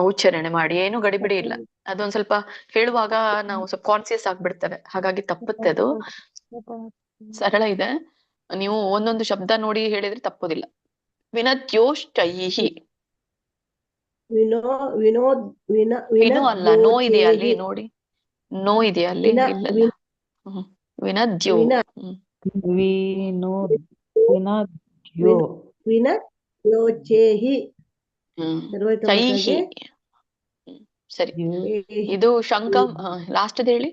ಉಚ್ಚಾರಣೆ ಮಾಡಿ, ಏನು ಗಡಿಬಿಡಿ ಇಲ್ಲ. ಅದೊಂದ್ ಸ್ವಲ್ಪ ಹೇಳುವಾಗ ನಾವು ಸ್ವಲ್ಪ ಕಾನ್ಸಿಯಸ್ ಆಗ್ಬಿಡ್ತೇವೆ, ಹಾಗಾಗಿ ತಪ್ಪುತ್ತೆ ಅದು. ಸರಳ ಇದೆ, ನೀವು ಒಂದೊಂದು ಶಬ್ದ ನೋಡಿ ಹೇಳಿದ್ರೆ ತಪ್ಪುದಿಲ್ಲ. ವಿನದ್ಯೋಷ್ಟೈಹಿ. ವಿನೋ ಅಲ್ಲ, ನೋ ಇದೆಯಾ ಅಲ್ಲಿ ನೋಡಿ, ನೋ ಇದೆಯಾ ಅಲ್ಲಿ? ಇಲ್ಲಲ್ಲ. ವಿನದ್ಯೋ. ವಿನದ್ಯೋಚೇಹಿ. ಸರ್ವಾಯ್ತಾ ಚೈಹಿ. ಮಾತಾಜಿ? ಸರಿ, ಇದು ಶಂಖಂ. ಲಾಸ್ಟ್ ಹೇಳಿ.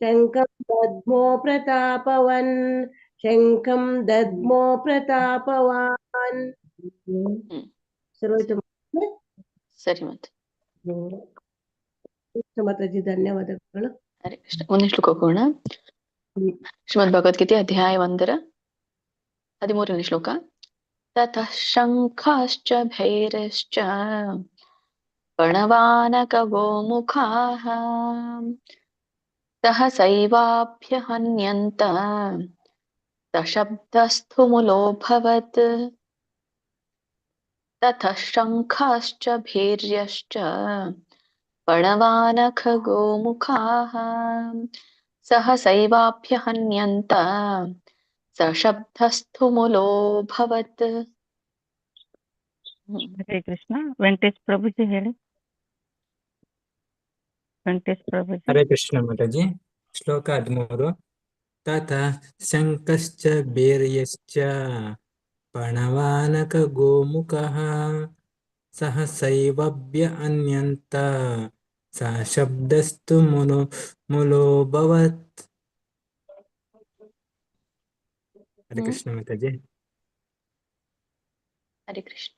ಶಂಖಂ ದದ್ಮೋ ಪ್ರತಾಪವನ್. ಶಂಖಂ ದದ್ಮೋ ಪ್ರತಾಪವಾನ್. ಸರ್ವಾಯ್ತಾ ಮಾತಾಜಿ? ಸರಿ ಮತ್ತೆ ಮಾತಾಜಿ, ಧನ್ಯವಾದಗಳು. ಹರೇ ಕೃಷ್ಣ. ಒಂದೇ ಶ್ಲೋಕ ಹೋಗೋಣ. ಶ್ರೀಮದ್ ಭಗವದ್ಗೀತೆ ಅಧ್ಯಾಯ 1 13ನೇ ಶ್ಲೋಕ. ತತಃ ಶಂಖಾಶ್ಚ ಭೈರಶ್ಚ ಪ್ರಣವಾನಕಗೋಮುಖಾಃ ಸಹಸೈವಾಭ್ಯಹನ್ಯಂತ ಸಶಬ್ದಸ್ಥು ಮುಲೋऽಭವತ್. ತತಃ ಶಂಖಾಶ್ಚ ಭೈರ್ಯಶ್ಚ ಪ್ರಣವಾನಖಗೋಮುಖಾಃ ಸಹಸೈವಾಭ್ಯಹನ್ಯಂತ ಸಶಬ್ದಸ್ಥು ಮುಲೋऽಭವತ್. ಹರೇ ಕೃಷ್ಣ. ವೆಂಕಟೇಶ್ ಪ್ರಭುಜಿ ಹೇಳಿ. ವೆಂಕಟೇಶ್ ಪ್ರಭುಜಿ. ಹರೇ ಕೃಷ್ಣ ಮಾತಾಜಿ. ಶ್ಲೋಕ 13. ತಥಾ ಶಂಖಶ್ಚ ಭೈರ್ಯಶ್ಚ ಪ್ರಣವಾನಕ ಗೋಮುಖಃ ಸಹಸೈವಭ್ಯಹನ್ಯಂತ ಸಶಬ್ದಸ್ಥು ಮುಲೋऽಭವತ್. ಹರೇ ಕೃಷ್ಣ ಮಾತಾಜಿ. ಹರೇ ಕೃಷ್ಣ.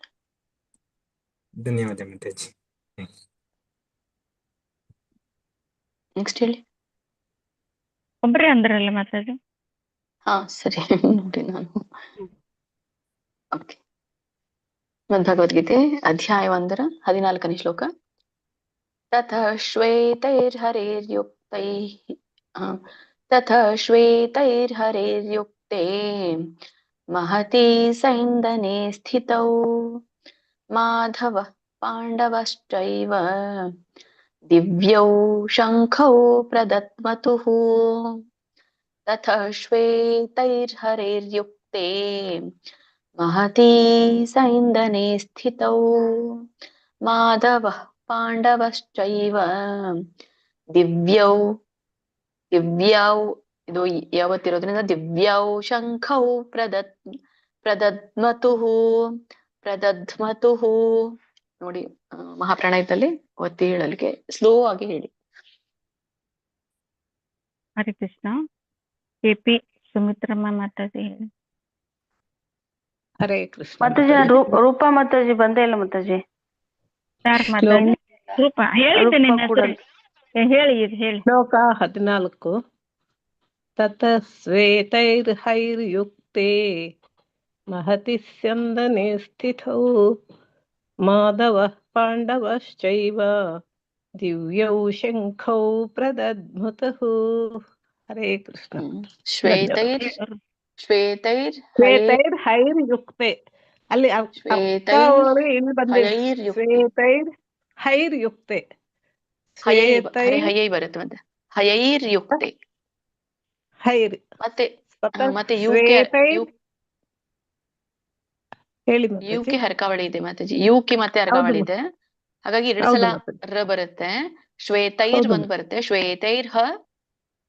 ಧನ್ಯವಾದ ಮಾತಾಜಿ. ನೆಕ್ಸ್ಟ್ ಹೇಳಿ. ಒಬ್ರೇ ಅಂದ್ರಲ್ಲ ಮಾತಾಜಿ? ಹಾ ಸರಿ, ನೋಡಿ ನಾನು. ಓಕೆ. ಭಗವದ್ಗೀತೆ ಅಧ್ಯಾಯ 1 14ನೇ ಶ್ಲೋಕ. ತತಃ ಶ್ವೇತೈರ್ಹರೇರ್ಯುಕ್ತೇ ಮಹತಿ ಸೈಂದನೆ ಸ್ಥಿತೌ ಮಾಧವಃ ಪಾಂಡವಶ್ಚೈವ ದಿವ್ಯೌ ಶಂಖೌ ಪ್ರದದ್ಮತುಃ. ತತಃ ಶ್ವೇತೈರ್ಹರೇರ್ಯುಕ್ತೇ ಮಹತಿ ಸೈಂದನೆ ಸ್ಥಿತೌ ಮಾಧವಃ ಪಾಂಡವಶ್ಚೈವ ದಿವ್ಯೌ ಇದು ಯಾವತ್ತಿರೋದ್ರಿಂದ ದಿವ್ಯೌ ಶಂಖೌ ಪ್ರದದ್ಮತುಃ. ನೋಡಿ, ಮಹಾಪ್ರಾಣಾಯದಲ್ಲಿ ಒತ್ತಿ ಹೇಳಲಿಕ್ಕೆ ಸ್ಲೋ ಆಗಿ ಹೇಳಿ. ಹರೇ ಕೃಷ್ಣ. KP ಸುಮಿತ್ರಮ್ಮ ಮಾತಾಡಿ ಹೇಳಿ. ಹರೇ ಕೃಷ್ಣ ಮಾತಾಜಿ ರೂಪಾ ಮಾತಾಜಿ ಬಂದೇ ಇಲ್ಲ ಮಾತಾಜಿ. ಯಾರು ಮಾತಾಡಿ? ರೂಪ ಹೇಳಿದ್ದೆ ನಿನ್ನ ಕೂಡ ಹೆಸರು. ಹೇಳಿ ಇದು ಹೇಳಿ. ಶ್ಲೋಕ 14 ತತಸ್ವೇತೈರ್ಹೈರ್ಯುಕ್ತೆ ಮಹತಿ ಸ್ಯಂದನೆ ಸ್ಥಿತೌ ಮಾಧವಃ ಪಾಂಡವಶ್ಚೈವ ದಿವ್ಯೌ ಶಂಖೌ ಪ್ರದಧ್ಮುತಃ. ಹರೇ ಕೃಷ್ಣ. ಶ್ವೇತೈರ್ ಶ್ವೇತೈರ್ ಶ್ವೇತೈರ್ಹೈರ್ಯುಕ್ತೆ ಅಲ್ಲಿ ಶ್ವೇತೈರ್ ಇಲ್ಲಿ ಬಂದಿದೆ. ಹಯೈರ್ಯುಕ್ತೆ. ಶ್ವೇತೈರ್ ಹೈರ್ಯುಕ್ತೆ. ಹರೇ ಹಯೈ ಬರುತ್ತೆ ಮತ್ತೆ ಹಯೈರ್ಯುಕ್ತೆ. ಹೈರ್ ಮತ್ತೆ ಮತ್ತೆ ಹೇಳಿ ಯುಕೆ ಹರ್ಕಾವಳಿ ಇದೆ ಮಾತಾಜಿ. ಯುಕೆ ಮತ್ತೆ ಹರ್ಕಾವಳಿ ಇದೆ, ಹಾಗಾಗಿ 2 ಸಲ ರ ಬರುತ್ತೆ. ಶ್ವೇತೈರ್ ಒಂದ್ ಬರುತ್ತೆ. ಶ್ವೇತೈರ್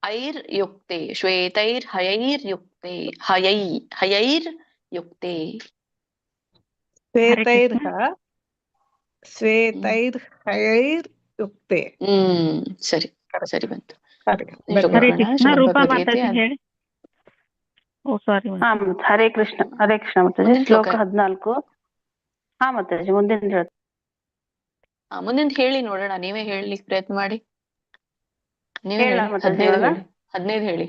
ಐರ್ ಯುಕ್ತೆ. ಶ್ವೇತೈರ್ ಹಯೈರ್ ಯುಕ್ತೆ. ಹಯೈರ್ ಯುಕ್ತೆ. ಶ್ವೇತೈರ್ ಹಯೈರ್ ಯುಕ್ತೆ. ಸರಿ ಸರಿ ಬಂತು. ಹರೇ ಕೃಷ್ಣ. ರೂಪಾ ಮಾತಾಡಿ ಹೇಳಿ. ಓ ಸಾರಿ. ಹರೇ ಕೃಷ್ಣ. ಹರೇ ಕೃಷ್ಣ ಮಾತಾಜಿ. ಶ್ಲೋಕ 14. ಹಾ ಮಾತಾಜಿ ಮುಂದಿನ ಹೇಳಿ. ಮುಂದಿನ ಹೇಳಿ ನೋಡೋಣ. ನೀವೇ ಹೇಳಲಿಕ್ಕೆ ಪ್ರಯತ್ನ ಮಾಡಿ. ನೀವೇ ಹೇಳ ಹೇಳಿ. ಮಾತಾಜಿ 15 ಹೇಳಿ.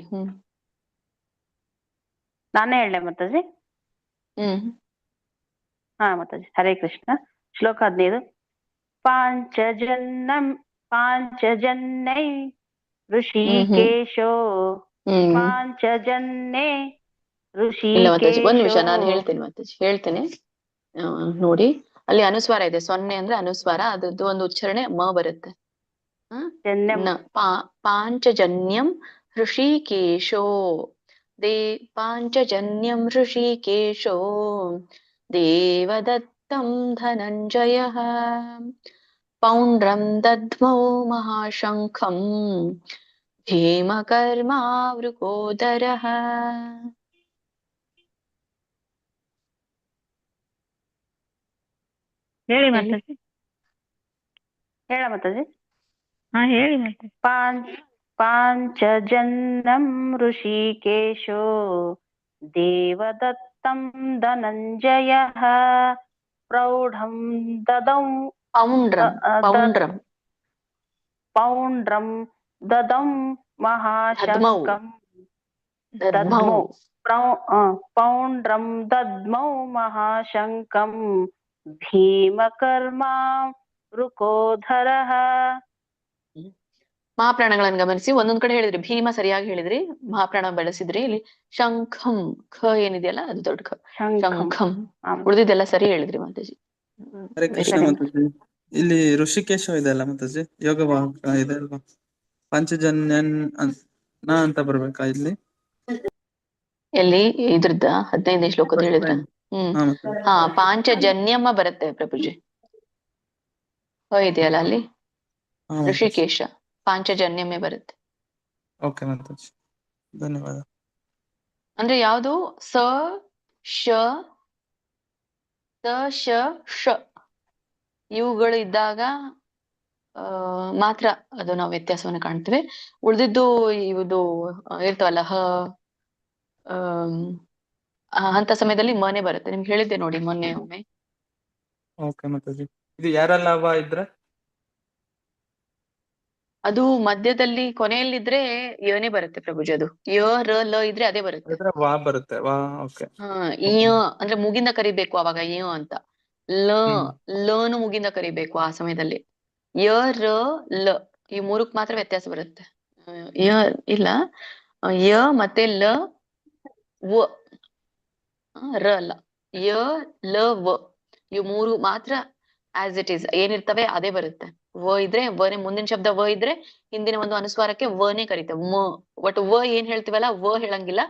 ನಾನೇ ಹೇಳಲೆ ಮಾತಾಜಿ. ಹಾ ಮಾತಾಜಿ. ಹರೇ ಕೃಷ್ಣ. ಶ್ಲೋಕ 15. ಪಾಂಚಜನ್ಯೈ ಋಷಿಕೇಶೋ ಪಾಂಚಜನ್ಯೇ ಇಲ್ಲ ಮಾತಾಜಿ, ಒಂದ್ ನಿಮಿಷ ಋಷಿಕೇಶೋ. ನಾನು ಹೇಳ್ತೇನೆ. ನೋಡಿ, ಅಲ್ಲಿ ಅನುಸ್ವಾರ ಇದೆ. 0 ಅಂದ್ರೆ ಅನುಸ್ವಾರ, ಅದದ್ದು ಒಂದು ಉಚ್ಚಾರಣೆ ಮ ಬರುತ್ತೆ. ಪಾಂಚಜನ್ಯಂ ಋಷಿಕೇಶೋ ಪಾಂಚಜನ್ಯಂ ಋಷಿಕೇಶೋ ದೇವದತ್ತಂ ಧನಂಜಯಃ ಪೌಂಡ್ರಂ ದಧ್ಮೌ ಮಹಾಶಂಖಂ ಭೀಮಕರ್ಮಾವೃಕೋದರಃ. ಹೇಳಿ ಮಾತಾಜಿ. ಹೇಳ ಮಾತಾಜಿ. ಹಾ ಹೇಳಿ ಮಾತಾಜಿ. ಪಾಂಚಜನ್ಯಂ ಋಷಿಕೇಶೋ ದೇವದತ್ತಂ ಧನಂಜಯಃ ಪ್ರೌಢಂ ದದೌ ಪೌಂಡ್ರಂ ದದಂ ಮಹಾಶಂಕಂ ದದ್ಮೌ ಪೌಂಡ್ರಂ ದದ್ಮೌ ಮಹಾಶಂಕಂ ಭೀಮಕರ್ಮ ವೃಕೋಧರಃ. ಮಹಾಪ್ರಾಣಗಳನ್ನು ಗಮನಿಸಿ. ಒಂದೊಂದ್ ಕಡೆ ಹೇಳಿದ್ರಿ, ಭೀಮ ಸರಿಯಾಗಿ ಹೇಳಿದ್ರಿ, ಮಹಾಪ್ರಾಣ ಬಳಸಿದ್ರಿ. ಇಲ್ಲಿ ಶಂಖಂ ಖ ಏನಿದೆಯಲ್ಲ ಅದು ದೊಡ್ಡ ಖ. ಶಂಖಂ ಉಳಿದಿದ್ದೆಲ್ಲ ಸರಿ ಹೇಳಿದ್ರಿ ಮಾತಾಜಿ. ಹರೇ ಕೃಷ್ಣ ಮಾತಾಜಿ. ಇಲ್ಲಿ ಋಷಿಕೇಶ ಇದೆ ಅಲ್ಲ ಮಾತಾಜಿ, ಯೋಗವಾಹಕ ಇದೆ ಅಲ್ವಾ, ಪಂಚಜನ್ಯನ್ ಅಂತ ಬರ್ಬೇಕಾ ಇಲ್ಲಿ? ಎಲ್ಲಿ ಇದ್ರದ್ದ 15ನೇ ಶ್ಲೋಕದ ಹೇಳಿದ್ರ? ಪಾಂಚಜನ್ಯಮ್ಮ ಬರುತ್ತೆ ಪ್ರಭುಜಿ. ಇದೆಯಲ್ಲ ಅಲ್ಲಿ ಋಷಿಕೇಶ, ಪಾಂಚಜನ್ಯಮೇ ಬರುತ್ತೆ. ಓಕೆ ಮಾತಾಜಿ, ಧನ್ಯವಾದ. ಅಂದ್ರೆ ಯಾವುದು ಸ ಶ ಶ ಇವುಗಳು ಇದ್ದಾಗ ಮಾತ್ರ ಅದು ನಾವು ವ್ಯತ್ಯಾಸವನ್ನು ಕಾಣ್ತೇವೆ. ಉಳಿದಿದ್ದು ಇವುದು ಇರ್ತಾವಲ್ಲ ಅಂತ ಸಮಯದಲ್ಲಿ ಮನೆ ಬರುತ್ತೆ. ನಿಮ್ಗೆ ಹೇಳಿದ್ದೆ ನೋಡಿ ಮೊನ್ನೆ ಒಮ್ಮೆ. ಓಕೆ ಮಾತಾಜಿ. ಇದು ಯಾರೆಲ್ಲ ಇದ್ರೆ ಅದು ಮಧ್ಯದಲ್ಲಿ ಕೊನೆಯಲ್ಲಿದ್ರೆ ಯೋನೇ ಬರುತ್ತೆ ಪ್ರಭುಜಿ. ಅದು ಯ ರ ಲ ಇದ್ರೆ ಅದೇ ಬರುತ್ತೆ. ವಾ ಬರುತ್ತೆ. ವಾ ಓಕೆ. ಯ ಅಂದ್ರೆ ಮುಗಿಂದ ಕರಿಬೇಕು ಅವಾಗ ಯ ಅಂತ. ಲನು ಮುಗಿಂದ ಕರಿಬೇಕು ಆ ಸಮಯದಲ್ಲಿ. ಯ ರ ಲ ಈ 3ಕ್ ಮಾತ್ರ ವ್ಯತ್ಯಾಸ ಬರುತ್ತೆ. ಯ ಇಲ್ಲ, ಯ ಮತ್ತೆ ಲ ವ ರ ಅಲ್ಲ. ಯ ಲ ವ ಇವು 3 ಮಾತ್ರ ಆಸ್ ಇಟ್ ಈಸ್ ಏನಿರ್ತವೆ ಅದೇ ಬರುತ್ತೆ. ವ ಇದ್ರೆ ವನೇ, ಮುಂದಿನ ಶಬ್ದ ವ ಇದ್ರೆ ಹಿಂದಿನ ಒಂದು ಅನುಸ್ವಾರಕ್ಕೆ ವನೇ ಕರಿತೇವೆ. ಒಟ್ಟು ವ ಏನ್ ಹೇಳ್ತೀವಲ್ಲ ವ ಹೇಳಂಗಿಲ್ಲ,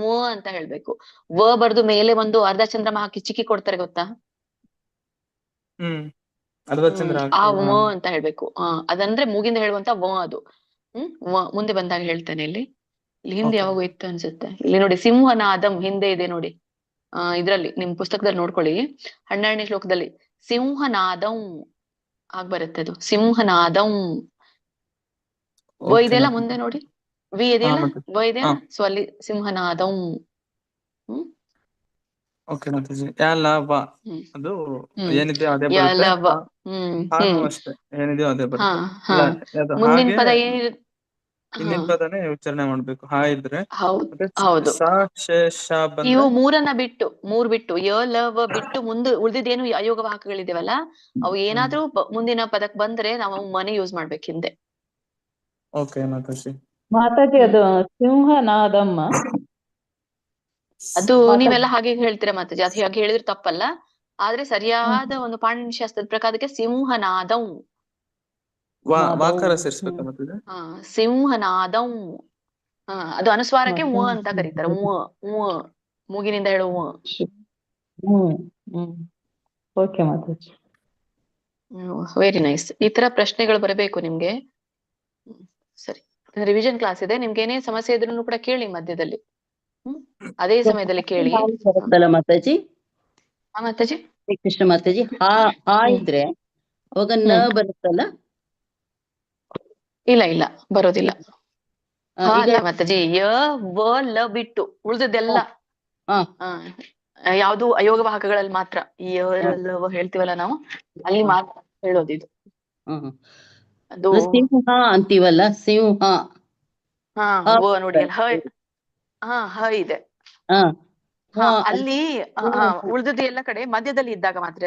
ವ ಅಂತ ಹೇಳ್ಬೇಕು. ವ ಬರ್ದು ಮೇಲೆ ಒಂದು ಅರ್ಧ ಚಂದ್ರಮ ಹಾಕಿ ಚಿಕ್ಕಿ ಕೊಡ್ತಾರೆ ಗೊತ್ತಾ, ಆ ವ ಅಂತ ಹೇಳ್ಬೇಕು. ಅದಂದ್ರೆ ಮೂಗಿಂದ ಹೇಳುವಂತ ವ ಅದು. ಮುಂದೆ ಬಂದಾಗ ಹೇಳ್ತೇನೆ. ಇಲ್ಲಿ ಹಿಂದೆ ಯಾವಾಗೂ ಇತ್ತು ಅನ್ಸುತ್ತೆ. ಇಲ್ಲಿ ನೋಡಿ, ಸಿಂಹನಾದಂ ಹಿಂದೆ ಇದೆ ನೋಡಿ. ಇದ್ರಲ್ಲಿ ನಿಮ್ ಪುಸ್ತಕದಲ್ಲಿ ನೋಡ್ಕೊಳ್ಳಿ, 12ನೇ ಶ್ಲೋಕದಲ್ಲಿ ಸಿಂಹನಾದಂ ಆಗ್ ಬರುತ್ತೆ ಅದು ಸಿಂಹನಾದಂ. ವ ಓಕೆ ಇದೆಯಲ್ಲ ಮಾತಾಜಿ. ಮುಂದೆ ನೋಡಿ, ವಿ ಹಾ ಇದೆಯಲ್ಲ, ಮಾತಾಜಿ. ವ ಹಾ ಇದೆಯಲ್ಲ, ಸೊ ಅಲ್ಲಿ ಸಿಂಹನಾದಂ. ಹ್ಮ್ ಓಕೆ ಮಾತಾಜಿ. ಲಾಭ ಹ್ಮ್ ಅದು ಹ್ಮ್ ಏನಿದೆಯೋ ಅದೇ ಬರುತ್ತೆ. ಯಲವ. ಹ್ಮ್ ಹಾನು ಹ್ಮ್ ಅಷ್ಟೇ, ಏನಿದೆಯೋ ಅದೇ ಹಾ ಬರುತ್ತೆ. ಹಾ ಇಲ್ಲ ಅದು ಮುಂದಿನ ಹಾಗೆ ಪದ ಏನಿದೆ? ಹಾ ಹಿಂದಿನ ಪದನೇ ಉಚ್ಚಾರಣೆ ಮಾಡ್ಬೇಕು. ಹಾ ಇದ್ರೆ ಹೌದು ಮತ್ತೆ ಹೌದು. ಸ ಶೇಷ ಬಂದ್ರೆ ಇವು ಮೂರನ್ನ ಬಿಟ್ಟು, ಬಿಟ್ಟು ಯ ಲವ ಬಿಟ್ಟು ಮುಂದೆ ಉಳಿದಿದ್ದೇನು ಅಯೋಗ ವಾಹಕಗಳಿದಾವಲ್ಲ, ಅವು ಏನಾದ್ರೂ ಮುಂದಿನ ಪದಕ್ ಬಂದ್ರೆ ನಾವು ಮನೆ ಯೂಸ್ ಮಾಡ್ಬೇಕು ಹಿಂದೆ. ಓಕೆ ಮಾತಾಜಿ. ಮಾತಾಜಿ ಅದು ಸಿಂಹನಾದಮ್ಮ ಅದು ಮಾತಾಜಿ. ನೀವೆಲ್ಲ ಹಾಗೆ ಹೇಳ್ತೀರಾ ಮಾತಾಜಿ, ಅದು ಹಾಗೆ ಹೇಳಿದ್ರೆ ತಪ್ಪಲ್ಲ. ಆದ್ರೆ ಸರಿಯಾದ ಒಂದು ಪಾಣಿನಿ ಶಾಸ್ತ್ರದ ಪ್ರಕಾರಕ್ಕೆ ಸಿಂಹನಾದಂ. ವಾಕಾರ ಸೇರಿಸ್ಬೇಕಾ ಮಾತಾಜಿ? ಹಾ ಸಿಂಹನಾದಂ. ಹಾ ಅದು ಅನುಸ್ವಾರಕ್ಕೆ ಮ ಅಂತ ಕರೀತಾರೆ. ಮೂಗಿನಿಂದ ಹೇಳುವ ಮ. ಓಕೆ ಮಾತಾಜಿ. Very nice. ಈ ತರ ಪ್ರಶ್ನೆಗಳು ಬರಬೇಕು ನಿಮ್ಗೆ. ಸರಿ, ರಿವಿಷನ್ ಕ್ಲಾಸ್ ಇದೆ. ನಿಮ್ಗೆ ಏನೇ ಸಮಸ್ಯೆ ಇದ್ರೂ ಕೂಡ ಕೇಳಿ ಮಧ್ಯದಲ್ಲಿ. ಅದೇ ಸಮಯದಲ್ಲಿ ಕೇಳಿ. ಬರುತ್ತಲ್ಲ ಮಾತಾಜಿ. ಮಾತಾಜಿ ಕೃಷ್ಣ ಮಾತಾಜಿ, ಹಾ ಇದ್ರೆ ಅವಾಗ ನ ಬರುತ್ತಲ್ಲ? ಇಲ್ಲ ಇಲ್ಲ ಬರೋದಿಲ್ಲ. ಈಗ ಅಲ್ಲ ಮಾತಾಜಿ, ಯ ವ ಲ ಬಿಟ್ಟು ಉಳ್ದದ್ದೆಲ್ಲ ಯಾವ್ದು ಅಯೋಗ ವಾಹಕಗಳಲ್ಲಿ ಮಾತ್ರ ಯ ಲ ವ ಹೇಳ್ತೀವಲ್ಲ ನಾವು, ಅಲ್ಲಿ ಮಾತ್ರ ಹೇಳೋದಿದು. ಅದು ಸಿಂಹ ಅಂತೀವಲ್ಲ, ಸಿಂಹ. ಹಾ ವ ನೋಡಿ ಅಲ್ಲಿ ಹ ಇದೆ. ಅಲ್ಲಿ ಉಳ್ದದ್ದು ಎಲ್ಲ ಕಡೆ ಮಧ್ಯದಲ್ಲಿ ಇದ್ದಾಗ ಮಾತ್ರ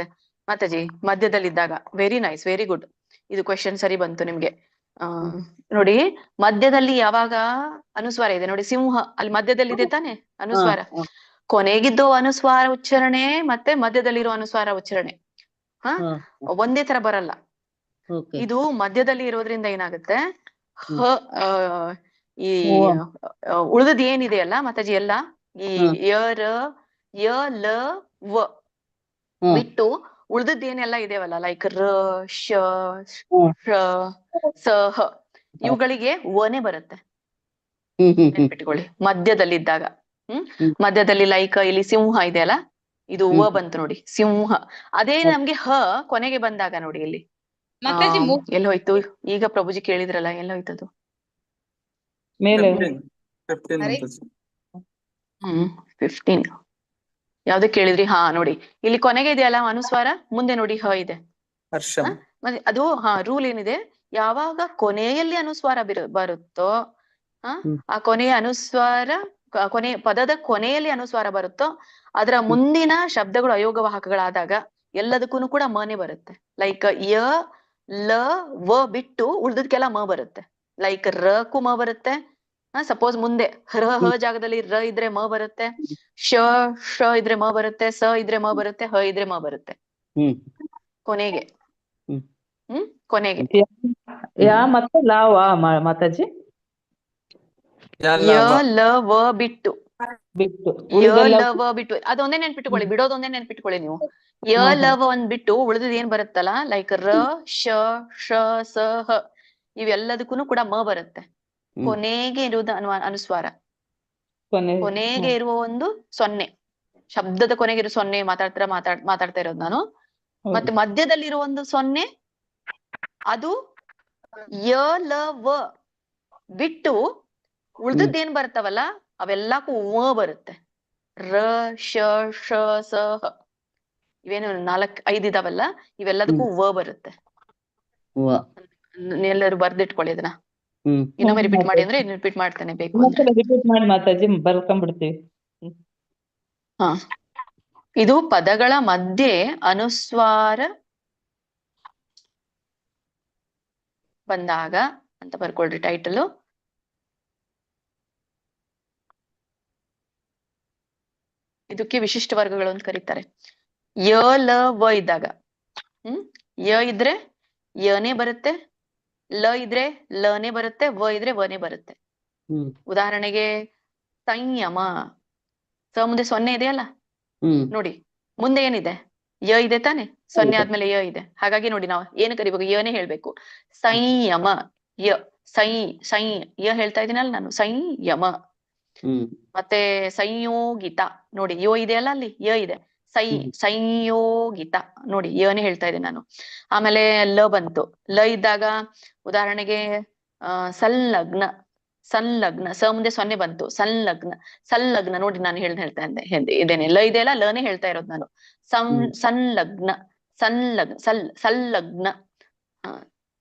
ಮಾತಾಜಿ, ಮಧ್ಯದಲ್ಲಿ ಇದ್ದಾಗ. Very nice, very good. ಇದು ಕ್ವೆಶನ್ ಸರಿ ಬಂತು ನಿಮ್ಗೆ. ನೋಡಿ, ಮಧ್ಯದಲ್ಲಿ ಯಾವಾಗ ಅನುಸ್ವಾರ ಇದೆ ನೋಡಿ, ಸಿಂಹ ಅಲ್ಲಿ ಮಧ್ಯದಲ್ಲಿ ಇದೆ ತಾನೆ ಅನುಸ್ವಾರ. ಕೊನೆಗಿದ್ದು ಅನುಸ್ವಾರ ಉಚ್ಚಾರಣೆ ಮತ್ತೆ ಮಧ್ಯದಲ್ಲಿರೋ ಅನುಸ್ವಾರ ಉಚ್ಚಾರಣೆ ಒಂದೇ ತರ ಬರಲ್ಲ. ಇದು ಮಧ್ಯದಲ್ಲಿ ಇರೋದ್ರಿಂದ ಏನಾಗುತ್ತೆ, ಈ ಉಳಿದದ್ ಏನಿದೆಯಲ್ಲ ಮಾತಾಜಿ ಎಲ್ಲ, ಈ ಯ ಲ ವ ಬಿಟ್ಟು ಉಳ್ದದ್ ಏನೆಲ್ಲ ಇದೆವಲ್ಲ, ಲೈಕ್ ರ ಶ ಸ ಹ, ಇವುಗಳಿಗೆ ವನೆ ಬರುತ್ತೆ. ನೆನ್ಪಿಟ್ಕೊಳ್ಳಿ ಮಧ್ಯದಲ್ಲಿ ಇದ್ದಾಗ. ಮಧ್ಯದಲ್ಲಿ ಲೈಕ್ ಇಲ್ಲಿ ಸಿಂಹ ಇದೆಯಲ್ಲ, ಇದು ವ ಬಂತು ನೋಡಿ, ಸಿಂಹ. ಅದೇ ನಮ್ಗೆ ಹ ಕೊನೆಗೆ ಬಂದಾಗ ನೋಡಿ ಇಲ್ಲಿ ಎಲ್ಲೋಯ್ತು. ಈಗ ಪ್ರಭುಜಿ ಕೇಳಿದ್ರಲ್ಲ, ಎಲ್ಲೋಯ್ತದು? ಮೇಲೆ 15 ಯಾವ್ದು ಕೇಳಿದ್ರಿ? ಹಾ ನೋಡಿ, ಇಲ್ಲಿ ಕೊನೆಗೆ ಇದೆಯಲ್ಲ ಅನುಸ್ವಾರ, ಮುಂದೆ ನೋಡಿ ಹ ಇದೆ. ಮತ್ತೆ ಅದು ರೂಲ್ ಏನಿದೆ, ಯಾವಾಗ ಕೊನೆಯಲ್ಲಿ ಅನುಸ್ವಾರ ಬರುತ್ತೋ, ಆ ಕೊನೆಯ ಅನುಸ್ವಾರ, ಪದದ ಕೊನೆಯಲ್ಲಿ ಅನುಸ್ವಾರ ಬರುತ್ತೋ, ಅದರ ಮುಂದಿನ ಶಬ್ದಗಳು ಅಯೋಗ ವಾಹಕಗಳಾದಾಗ ಎಲ್ಲದಕ್ಕೂ ಕೂಡ ಮನೆ ಬರುತ್ತೆ. ಲೈಕ್ ಯ ಲ ವ ಬಿಟ್ಟು ಉಳ್ದದ್ಕೆಲ್ಲ ಮ ಬರುತ್ತೆ. ಲೈಕ್ ರ ಕು ಮ ಬರುತ್ತೆ. ಸಪೋಸ್ ಮುಂದೆ ಹ ಜಾಗದಲ್ಲಿ ರ ಇದ್ರೆ ಮ ಬರುತ್ತೆ, ಶ ಇದ್ರೆ ಮ ಬರುತ್ತೆ, ಸ ಇದ್ರೆ ಮ ಬರುತ್ತೆ, ಹ ಇದ್ರೆ ಮ ಬರುತ್ತೆ ಕೊನೆಗೆ. ಕೊನೆಗೆ ಯಾ ಮತ್ತೆ ಲಾವಾ ಮಾತಾಜಿ? ಯ ಲ ವ ಬಿಟ್ಟು ಬಿಟ್ಟು ಯ ಲ ವ ಬಿಟ್ಟು ಅದೊಂದೇ ನೆನ್ಪಿಟ್ಕೊಳ್ಳಿ, ಬಿಡೋದೊಂದೇ ನೆನ್ಪಿಟ್ಕೊಳ್ಳಿ ನೀವು. ಯ ಲ ವ ಒಂದ್ ಬಿಟ್ಟು ಉಳಿದದ್ ಏನ್ ಬರುತ್ತಲ್ಲ, ಲೈಕ್ ರ ಶ ಸ ಹ, ಇವೆಲ್ಲದಕ್ಕೂ ಕೂಡ ಮ ಬರುತ್ತೆ. ಕೊನೆಗೆ ಇರುವುದು ಅನುಸ್ವಾರ, ಕೊನೆಗೆ ಇರುವ ಒಂದು ಸೊನ್ನೆ, ಶಬ್ದದ ಕೊನೆಗಿರೋ ಸೊನ್ನೆ ಮಾತಾಡ್ತಾ ಇರೋದು ನಾನು. ಮತ್ತೆ ಮಧ್ಯದಲ್ಲಿರುವ ಒಂದು ಸೊನ್ನೆ, ಅದು ಯ ಲ ವ ಬಿಟ್ಟು ಉಳ್ದದ್ದೇನ್ ಬರ್ತಾವಲ್ಲ ಅವೆಲ್ಲಕ್ಕೂ ವ ಬರುತ್ತೆ. ರ ಶ ಸ ಹ, ಇವೇನು 4-5 ಇದಾವಲ್ಲ, ಇವೆಲ್ಲದಕ್ಕೂ ವ ಬರುತ್ತೆ. ಎಲ್ಲರೂ ಬರ್ದಿಟ್ಕೊಳ್ಳಿ ಅದನ್ನ. ಇನ್ನೊಮ್ಮೆ ರಿಪೀಟ್ ಮಾಡಿ ಅಂದ್ರೆ ರಿಪೀಟ್ ಮಾಡ್ತೇನೆ ಬೇಕು ಅಂದ್ರೆ. ರಿಪೀಟ್ ಮಾಡಿ ಮಾತಾಜಿ, ಬರ್ಕೊಂಡ್ಬಿಡ್ತೀವಿ. ಇದು ಪದಗಳ ಮಧ್ಯೆ ಅನುಸ್ವಾರ ಬಂದಾಗ ಅಂತ ಬರ್ಕೊಳ್ರಿ ಟೈಟಲ್. ಇದಕ್ಕೆ ವಿಶಿಷ್ಟ ವರ್ಗಗಳು ಅಂತ ಕರೀತಾರೆ. ಯ ಲ ವ ಇದ್ದಾಗ ಯ ಇದ್ರೆ ಯನೇ ಬರುತ್ತೆ, ಲ ಇದ್ರೆ ಲನೇ ಬರುತ್ತೆ, ವ ಇದ್ರೆ ವನೇ ಬರುತ್ತೆ. ಉದಾಹರಣೆಗೆ ಸಂಯಮ, ಸ ಮುಂದೆ ಸೊನ್ನೆ ಇದೆಯಲ್ಲ ನೋಡಿ, ಮುಂದೆ ಏನಿದೆ ಯ ಇದೆ ತಾನೆ, ಸೊನ್ನೆ ಆದ್ಮೇಲೆ ಯ ಇದೆ. ಹಾಗಾಗಿ ನೋಡಿ ನಾವು ಏನು ಕರಿಬೇಕು, ಯನೇ ಹೇಳ್ಬೇಕು. ಸಂಯಮ, ಯ ಸೈ ಯ ಹೇಳ್ತಾ ಇದೀನಲ್ಲ ನಾನು, ಸಂಯಮ. ಮತ್ತೆ ಸಂಯೋಗಿತ ನೋಡಿ, ಯೋ ಇದೆಯಲ್ಲ ಅಲ್ಲಿ ಯ ಇದೆ, ಸಂಯೋಗಿತ ನೋಡಿ ಯನೇ ಹೇಳ್ತಾ ಇದ್ದೀನಿ ನಾನು. ಆಮೇಲೆ ಲ ಬಂತು. ಲ ಇದ್ದಾಗ ಉದಾಹರಣೆಗೆ ಸಂಲಗ್ನ ಸ ಮುಂದೆ ಸೊನ್ನೆ ಬಂತು. ಸಂಲಗ್ನ ನೋಡಿ ನಾನು ಹೇಳ್ತಾ ಇದ್ದೇನೆ. ಲ ಇದೆಯಲ್ಲ ಲನೇ ಹೇಳ್ತಾ ಇರೋದು ನಾನು. ಸಂಲಗ್ನ ಸಂಲಗ್ನ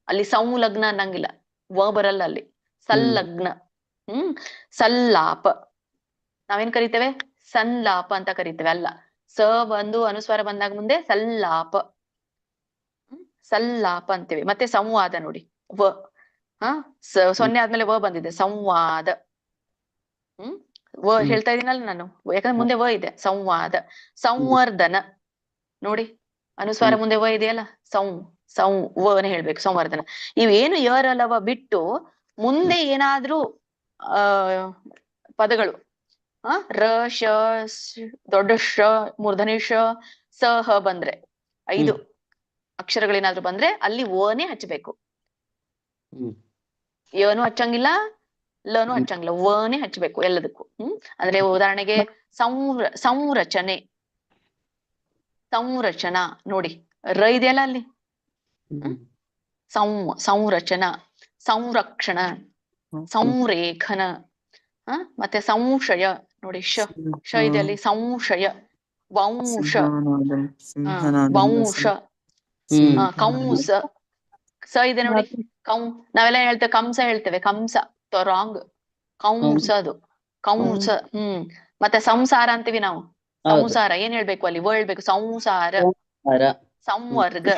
ಅಲ್ಲಿ ಸಂಲಗ್ನ ಅನ್ನಂಗಿಲ್ಲ, ವ ಬರಲ್ಲ ಅಲ್ಲಿ. ಸಂಲಗ್ನ. ಸಲ್ಲಾಪ ನಾವೇನ್ ಕರಿತೇವೆ? ಸಂಲಾಪ ಅಂತ ಕರಿತೇವೆ. ಅಲ್ಲ, ಸ ಬಂದು ಅನುಸ್ವಾರ ಬಂದಾಗ ಮುಂದೆ ಸಲ್ಲಾಪ ಅಂತೇವೆ. ಮತ್ತೆ ಸಂವಾದ ನೋಡಿ, ವ ಸೊನ್ನೆ ಆದ್ಮೇಲೆ ವ ಬಂದಿದೆ, ಸಂವಾದ. ವ ಹೇಳ್ತಾ ಇದೀನಲ್ಲ ನಾನು, ಯಾಕಂದ್ರೆ ಮುಂದೆ ವ ಇದೆ. ಸಂವಾದ. ಸಂವರ್ಧನ ನೋಡಿ, ಅನುಸ್ವಾರ ಮುಂದೆ ವ ಇದೆಯಲ್ಲ, ವನೇ ಹೇಳ್ಬೇಕು, ಸಂವರ್ಧನ. ಇವೇನು ಯರಲವ ಬಿಟ್ಟು ಮುಂದೆ ಏನಾದ್ರೂ ಪದಗಳು ರ ಶ ದೊಡ್ಡ ಶ ಮೂರ್ಧನಿ ಶ ಸ ಹ ಬಂದ್ರೆ 5 ಅಕ್ಷರಗಳೇನಾದ್ರೂ ಬಂದ್ರೆ ಅಲ್ಲಿ ವನೇ ಹಚ್ಚಬೇಕು. ಯನು ಹಚ್ಚಂಗಿಲ್ಲ, ಲನು ಹಚ್ಚಂಗಿಲ್ಲ, ವನೇ ಹಚ್ಚಬೇಕು ಎಲ್ಲದಕ್ಕೂ. ಅಂದ್ರೆ ಉದಾಹರಣೆಗೆ ಸಂರಚನೆ, ಸಂರಚನಾ ನೋಡಿ, ರ ಇದೆಯಲ್ಲ ಅಲ್ಲಿ. ಸಂರಚನಾ, ಸಂರಕ್ಷಣ, ಸಂರೇಖನ. ಮತ್ತೆ ಸಂಶಯ ನೋಡಿ, ಶ ಇದೆ ಅಲ್ಲಿ, ಸಂಶಯ. ವಂಶ, ವಂಶ. ಕಂಸ, ಸ ಇದೆ ನೋಡಿ, ನಾವೆಲ್ಲ ಹೇಳ್ತೇವೆ ಕಂಸ ಹೇಳ್ತೇವೆ, ಕಂಸ ರಾಂಗ್, ಕಂಸ ಅದು ಕಂಸ. ಮತ್ತೆ ಸಂಸಾರ ಅಂತೀವಿ ನಾವು, ಸಂಸಾರ ಏನ್ ಹೇಳ್ಬೇಕು ಅಲ್ಲಿ? ವ ಹೇಳ್ಬೇಕು, ಸಂಸಾರ. ಸಂವರ್ಗ,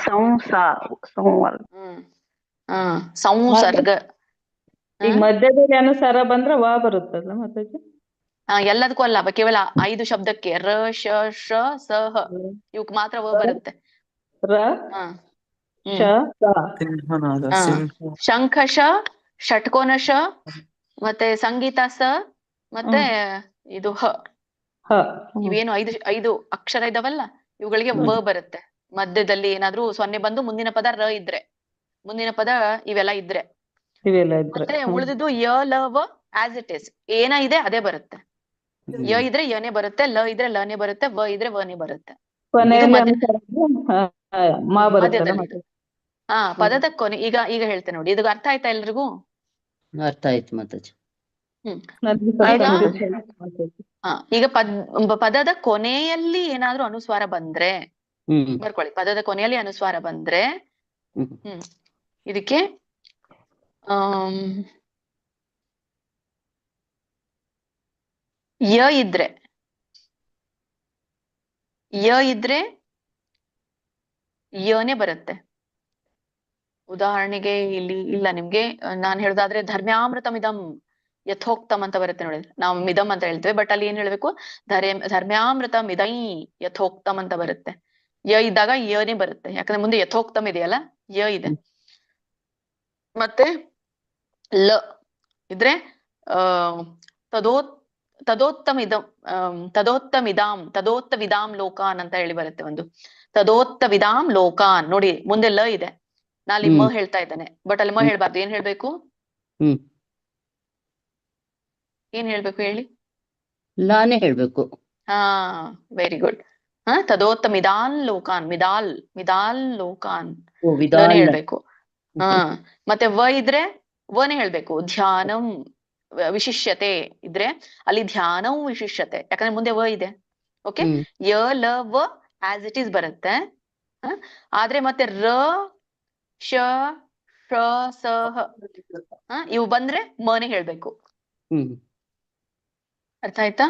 ಸಂಸರ್ಗ. ಈಗ ಮಧ್ಯದಲ್ಲಿ ಅನುಸಾರ ಬಂದ್ರೆ ವಾ ಬರುತ್ತಲ್ಲ ಮಾತಾಜಿ? ಎಲ್ಲದಕ್ಕೂ ಅಲ್ಲ, ಕೇವಲ 5 ಶಬ್ದಕ್ಕೆ ರ ಶ ಶ ಸ ಹ ಇವಕ್ ಮಾತ್ರ ವ ಬರುತ್ತೆ. ಶಂಖಶ, ಷಟ್ಕೋನಶ, ಮತ್ತೆ ಸಂಗೀತ ಸ, ಮತ್ತೆ ಇದು ಹ. ಇವೇನು 5 ಅಕ್ಷರ ಇದಾವಲ್ಲ, ಇವುಗಳಿಗೆ ವ ಬರುತ್ತೆ. ಮಧ್ಯದಲ್ಲಿ ಏನಾದ್ರೂ ಸೊನ್ನೆ ಬಂದು ಮುಂದಿನ ಪದ ರ ಇದ್ರೆ, ಮುಂದಿನ ಪದ ಇವೆಲ್ಲ ಇದ್ರೆ, ಮತ್ತೆ ಉಳಿದಿದ್ದು ಯ ಲ ವ ಆಸ್ ಇಟ್ ಇಸ್ ಏನ ಇದೆ ಅದೇ ಬರುತ್ತೆ. ಯ ಇದ್ರೆ ಯನೇ ಬರುತ್ತೆ, ಲ ಇದ್ರೆ ಲನೇ ಬರುತ್ತೆ, ವ ಇದ್ರೆ ವನೇ ಬರುತ್ತೆ. ಪದದ ಕೊನೆ. ಈಗ ಹೇಳ್ತೇನೆ ನೋಡಿ, ಇದಕ್ಕೆ ಅರ್ಥ ಆಯ್ತಾ ಎಲ್ರಿಗೂ? ಅರ್ಥ ಆಯ್ತು ಮಾತಾಜಿ. ಈಗ ಪದದ ಕೊನೆಯಲ್ಲಿ ಏನಾದ್ರೂ ಅನುಸ್ವಾರ ಬಂದ್ರೆ ಬರ್ಕೊಳ್ಳಿ. ಪದದ ಕೊನೆಯಲ್ಲಿ ಅನುಸ್ವಾರ ಬಂದ್ರೆ ಇದಕ್ಕೆ ಯ ಇದ್ರೆ ಯನೇ ಬರುತ್ತೆ. ಉದಾಹರಣೆಗೆ ಇಲ್ಲಿ ಇಲ್ಲ ನಿಮ್ಗೆ ನಾನ್ ಹೇಳೋದಾದ್ರೆ ಧರ್ಮ್ಯಾಮೃತಮಿದಂ ಯಥೋಕ್ತಮ್ ಅಂತ ಬರುತ್ತೆ ನೋಡಿ. ನಾವು ಮಿದಂ ಅಂತ ಹೇಳ್ತೇವೆ, ಬಟ್ ಅಲ್ಲಿ ಏನ್ ಹೇಳ್ಬೇಕು? ಧರ್ಮ್ಯಾಮೃತ ಮಿದೈ ಯಥೋಕ್ತಮ್ ಅಂತ ಬರುತ್ತೆ. ಯ ಇದ್ದಾಗ ಯನೇ ಬರುತ್ತೆ, ಯಾಕಂದ್ರೆ ಮುಂದೆ ಯಥೋಕ್ತಮ್ ಇದೆಯಲ್ಲ, ಯ ಇದೆ. ಮತ್ತೆ ಲ ಇದ್ರೆ ತದೋತ್ತವಿದಾಂ ಲೋಕಾನ್ ಅಂತ ಹೇಳಿ ಬರುತ್ತೆ ಒಂದು. ತದೋತ್ತವಿದಾಂ ಲೋಕಾನ್ ನೋಡಿ, ಮುಂದೆ ಲ ಇದೆ, ನಾಲಿ ಮ ಹೇಳ್ತಾ ಇದ್ದಾನೆ, ಬಟ್ ಅಲ್ಲಿ ಮ ಹೇಳ್ಬಾರ್ದು. ಏನ್ ಹೇಳ್ಬೇಕು? ಏನ್ ಹೇಳ್ಬೇಕು ಹೇಳಿ? ಲಾನೇ ಹೇಳ್ಬೇಕು. Very good. ತದೋತ್ತಮಿದಾನ್ ಲೋಕಾನ್, ಮಿದಾಲ್ ಲೋಕಾನ್ ಹೇಳ್ಬೇಕು. ಮತ್ತೆ ವ ಇದ್ರೆ ವನೇ ಹೇಳ್ಬೇಕು. ಧ್ಯಾನಂ ವಿಶಿಷ್ಯತೆ ಇದ್ರೆ ಅಲ್ಲಿ ಧ್ಯಾನಂ ವಿಶಿಷ್ಯತೆ, ಯಾಕಂದ್ರೆ ಮುಂದೆ ವ ಇದೆ. ಓಕೆ, ಯ ಲ ವ ಆಸ್ ಇಟ್ ಈಸ್ ಬರುತ್ತೆ. ಆದ್ರೆ ಮತ್ತೆ ರ ಶ ಶ ಸ ಹ ಇವು ಬಂದ್ರೆ ಮನೆ ಹೇಳ್ಬೇಕು. ಅರ್ಥ ಆಯ್ತಾ?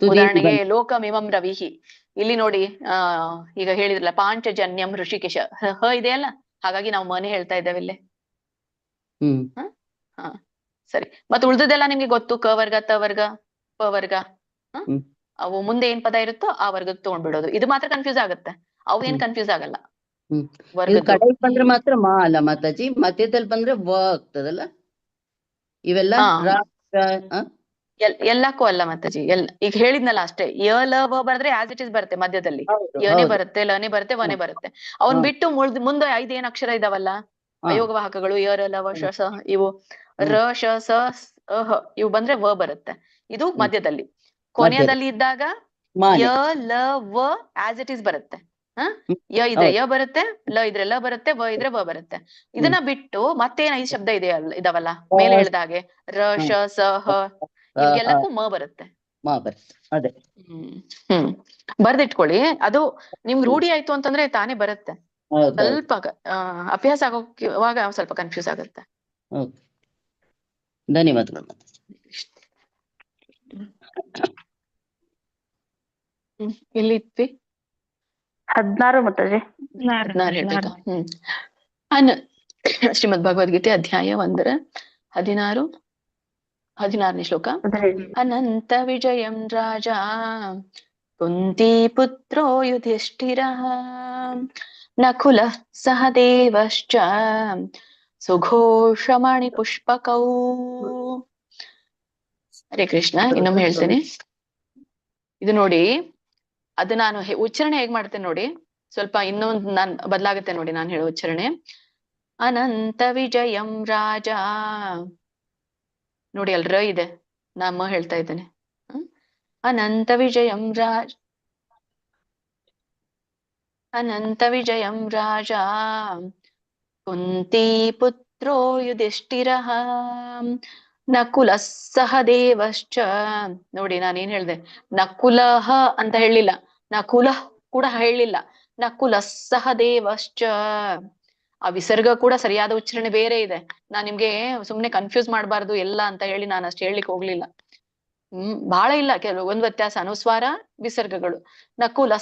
ಉದಾಹರಣೆಗೆ ಲೋಕಮಿಮಂ ರವಿಹಿ, ಇಲ್ಲಿ ನೋಡಿ ಈಗ ಹೇಳಿದ್ರಲ್ಲ ಪಾಂಚಜನ್ಯಂ ಋಷಿಕೇಶ, ಹ ಇದೆಯಲ್ಲ, ಹಾಗಾಗಿ ನಾವು ಮನೆ ಹೇಳ್ತಾ ಇದ್ದೇವೆ ಇಲ್ಲೇ. ಸರಿ. ಮತ್ತೆ ಉಳ್ದದೆಲ್ಲ ನಿಮ್ಗೆ ಗೊತ್ತು, ಕ ವರ್ಗ, ತ ವರ್ಗ, ಪ ವರ್ಗ. ಅವು ಮುಂದೆ ಏನ್ ಪದ ಇರುತ್ತೋ ಆ ವರ್ಗಕ್ಕೆ ತಗೊಂಡ್ಬಿಡೋದು. ಇದು ಮಾತ್ರ ಕನ್ಫ್ಯೂಸ್ ಆಗುತ್ತೆ, ಅವು ಏನ್ ಕನ್ಫ್ಯೂಸ್ ಆಗಲ್ಲ. ಕಡೆಗೆ ಬಂದ್ರೆ ಮಾತ್ರ ಮಾ ಅಲ್ಲ ಮಾತಾಜಿ, ಮಧ್ಯದಲ್ಲಿ ಬಂದ್ರೆ ವ ಆಗ್ತದಲ್ಲ ಇವೆಲ್ಲ? ಎಲ್ಲಕ್ಕೂ ಅಲ್ಲ ಮಾತಾಜಿ, ಈಗ ಹೇಳಿದ್ನಲ್ಲ ಅಷ್ಟೇ. ಯ ಲ ವ ಬರೆದ್ರೆ ಆಸ್ ಇಟ್ ಇಸ್ ಬರುತ್ತೆ, ಮಧ್ಯದಲ್ಲಿ ಯನೇ ಬರುತ್ತೆ, ಲನೇ ಬರುತ್ತೆ, ವನೇ ಬರುತ್ತೆ. ಅವನ್ ಬಿಟ್ಟು ಮುಂದೆ 5 ಏನ್ ಅಕ್ಷರ ಇದಾವಲ್ಲ ಅಯೋಗ ವಾಹಕಗಳು, ಯ ರ ಲ ವ ಶ ಸ, ಇವು ರ ಶ ಸ ಹ ಇವು ಬಂದ್ರೆ ವ ಬರುತ್ತೆ. ಇದು ಮಧ್ಯದಲ್ಲಿ. ಕೊನೆಯದಲ್ಲಿ ಇದ್ದಾಗ ಮಾಲೆ. ಯ ಲ ವ ಆಸ್ ಇಟ್ ಈಸ್ ಬರುತ್ತೆ. ಯ ಇದ್ರೆ ಯ ಬರುತ್ತೆ, ಲ ಇದ್ರೆ ಲ ಬರುತ್ತೆ, ವ ಇದ್ರೆ ವ ಬರುತ್ತೆ. ಇದನ್ನ ಬಿಟ್ಟು ಮತ್ತೇನ್ 5 ಶಬ್ದ ಇದಾವಲ್ಲ ಮೇಲೆ ಹೇಳಿದ ಹಾಗೆ ರ ಶ ಸ ಹ ಇವ್ಗೆಲ್ಲಕ್ಕೂ ಮ ಬರುತ್ತೆ. ಮಾ ಬರುತ್ತೆ ಅದೇ. ಬರ್ದಿಟ್ಕೊಳ್ಳಿ. ಅದು ನಿಮ್ಗೆ ರೂಢಿ ಆಯ್ತು ಅಂತಂದ್ರೆ ತಾನೇ ಬರುತ್ತೆ. ಸ್ವಲ್ಪ ಅಭ್ಯಾಸ ಆಗೋವಾಗ ಸ್ವಲ್ಪ ಕನ್ಫ್ಯೂಸ್ ಆಗುತ್ತೆ. ಧನ್ಯವಾದಗಳು. ಎಲ್ಲಿದ್ವಿ? 16 ಮಾತಾಜಿ. 16 ಹೇಳ್ಬೇಕಾ? ಶ್ರೀಮದ್ ಭಗವದ್ಗೀತೆ ಅಧ್ಯಾಯ 1 16ನೇ ಶ್ಲೋಕ. ಅನಂತ ವಿಜಯಂ ರಾಜ ಕುಂತಿ ಪುತ್ರೋ ಯುಧಿಷ್ಠಿರಃ ನಕುಲ ಸಹದೇವಶ್ಚ ಸುಘೋಷಮಣಿ ಪುಷ್ಪಕೌ. ಹರೇ ಕೃಷ್ಣ. ಇನ್ನೊಮ್ಮೆ ಹೇಳ್ತೇನೆ. ಇದು ನೋಡಿ, ಅದು ನಾನು ಉಚ್ಚಾರಣೆ ಹೇಗ್ ಮಾಡ್ತೇನೆ ನೋಡಿ, ಸ್ವಲ್ಪ ಇನ್ನೊಂದು ನಾನ್ ಬದಲಾಗುತ್ತೆ ನೋಡಿ ನಾನು ಹೇಳೋ ಉಚ್ಚಾರಣೆ. ಅನಂತ ವಿಜಯಂ ರಾಜ ನೋಡಿ, ಅಲ್ಲಿ ರ ಇದೆ, ನಾಮ ಹೇಳ್ತಾ ಇದ್ದೇನೆ. ಅನಂತ ವಿಜಯಂ ರಾಜ ಅನಂತ ವಿಜಯಂ ರಾಜ ಕುಂತಿ ಪುತ್ರೋ ಯುಧಿಷ್ಠಿರಃ ನಕುಲ ಸಹದೇವಶ್ಚ. ನೋಡಿ ನಾನೇನ್ ಹೇಳ್ದೆ, ನಕುಲಃ ಅಂತ ಹೇಳಿಲ್ಲ, ನಕುಲ ಕೂಡ ಹೇಳಿಲ್ಲ, ನಕುಲ ಸಹದೇವಶ್ಚ. ಆ ವಿಸರ್ಗ ಕೂಡ ಸರಿಯಾದ ಉಚ್ಚಾರಣೆ ಬೇರೆ ಇದೆ. ನಾನ್ ನಿಮ್ಗೆ ಸುಮ್ನೆ ಕನ್ಫ್ಯೂಸ್ ಮಾಡ್ಬಾರ್ದು ಎಲ್ಲ ಅಂತ ಹೇಳಿ ನಾನು ಅಷ್ಟು ಹೇಳಲಿಕ್ಕೆ ಹೋಗ್ಲಿಲ್ಲ. ಬಹಳ ಇಲ್ಲ, ಕೆಲವು ಒಂದು ವ್ಯತ್ಯಾಸ, ಅನುಸ್ವಾರ ವಿಸರ್ಗಗಳು. ನಕುಲ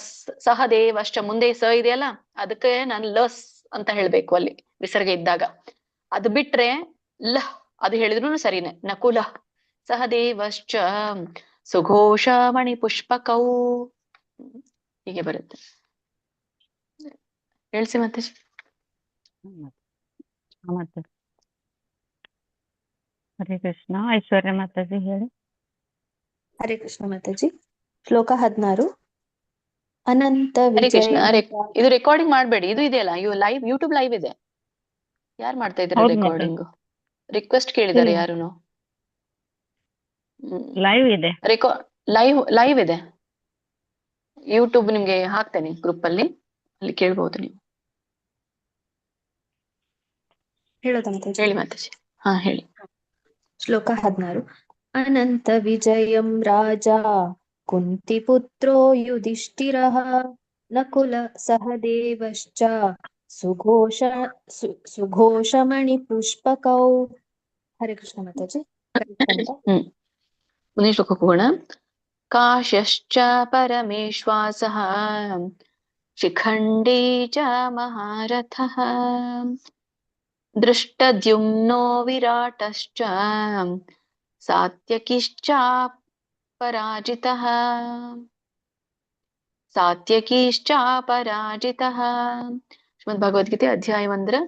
ಸಹದೇವಶ್ಚ ಮುಂದೆ ಸ ಇದೆಯಲ್ಲ, ಅದಕ್ಕೆ ನಾನು ಲಸ್ ಅಂತ ಹೇಳ್ಬೇಕು ಅಲ್ಲಿ ವಿಸರ್ಗ ಇದ್ದಾಗ. ಅದು ಬಿಟ್ರೆ ಲ ಅದು ಹೇಳಿದ್ರು ಸರಿನೆ. ನಕುಲ ಸಹದೇವಶ್ಚ ಸುಘೋಷ ಮಣಿ ಪುಷ್ಪಕೌ ಹೀಗೆ ಬರುತ್ತೆ. ಹೇಳ್ಸಿ ಮತ್ತೆ. ಹರೇ ಕೃಷ್ಣ. ಐಶ್ವರ್ಯ ಮಾತಾಜಿ ಹೇಳಿ. ಹರೇ ಕೃಷ್ಣ ಮಾತಾಜಿ. ಶ್ಲೋಕ 16. ಅನಂತ ಹರೇ ಕೃಷ್ಣ. ವಿಜಯ. ಇದು ರೆಕಾರ್ಡಿಂಗ್ ಮಾಡ್ಬೇಡಿ, ಇದು ಇದೆಯಲ್ಲ ಲೈವ್, ಯೂಟ್ಯೂಬ್ ಲೈವ್ ಇದೆ. ಯಾರು ಮಾಡ್ತಾ ಇದ್ದಾರೆ ರೆಕಾರ್ಡಿಂಗ್? ರಿಕ್ವೆಸ್ಟ್ ಕೇಳಿದ್ದಾರೆ ಯಾರುನು? ಲೈವ್ ಇದೆ, ಲೈವ್ ಇದೆ. ಯೂಟ್ಯೂಬ್ ನಿಮ್ಗೆ ಹಾಕ್ತೇನೆ ಗ್ರೂಪ್ ಅಲ್ಲಿ, ಅಲ್ಲಿ ಕೇಳ್ಬಹುದು ನೀವು. ಹೇಳೋದ ಮಾತಾಜಿ? ಹೇಳಿ ಮಾತಾಜಿ. ಹಾ ಹೇಳಿ. ಶ್ಲೋಕ 16. ಅನಂತ ವಿಜಯಂ ರಾಜ ಕುಂತಿ ಪುತ್ರೋ ಯುಧಿಷ್ಠಿರಃ ನಕುಲ ಸಹದೇವಶ್ಚ ಸುಘೋಷಮಣಿ ಪುಷ್ಪಕೌ. ಹರೇ ಕೃಷ್ಣ ಮಾತಾಜಿ. ಮುಂದಿನ ಶ್ಲೋಕಕ್ಕೆ ಹೋಗೋಣ. ಕಾಶ್ಯಶ್ಚ ಪರಮೇಶ್ವಾಸಃ ಶಿಖಂಡಿ ಚ ಮಹಾರಥಃ ದೃಷ್ಟದ್ಯುಮ್ನೋ ವಿರಾಟಶ್ಚ ಸಾತ್ಯಕಿಶ್ಚ ಪರಾಜಿತಃ ಶ್ರೀಮದ್ ಭಗವದ್ಗೀತೆ ಅಧ್ಯಾಯ 1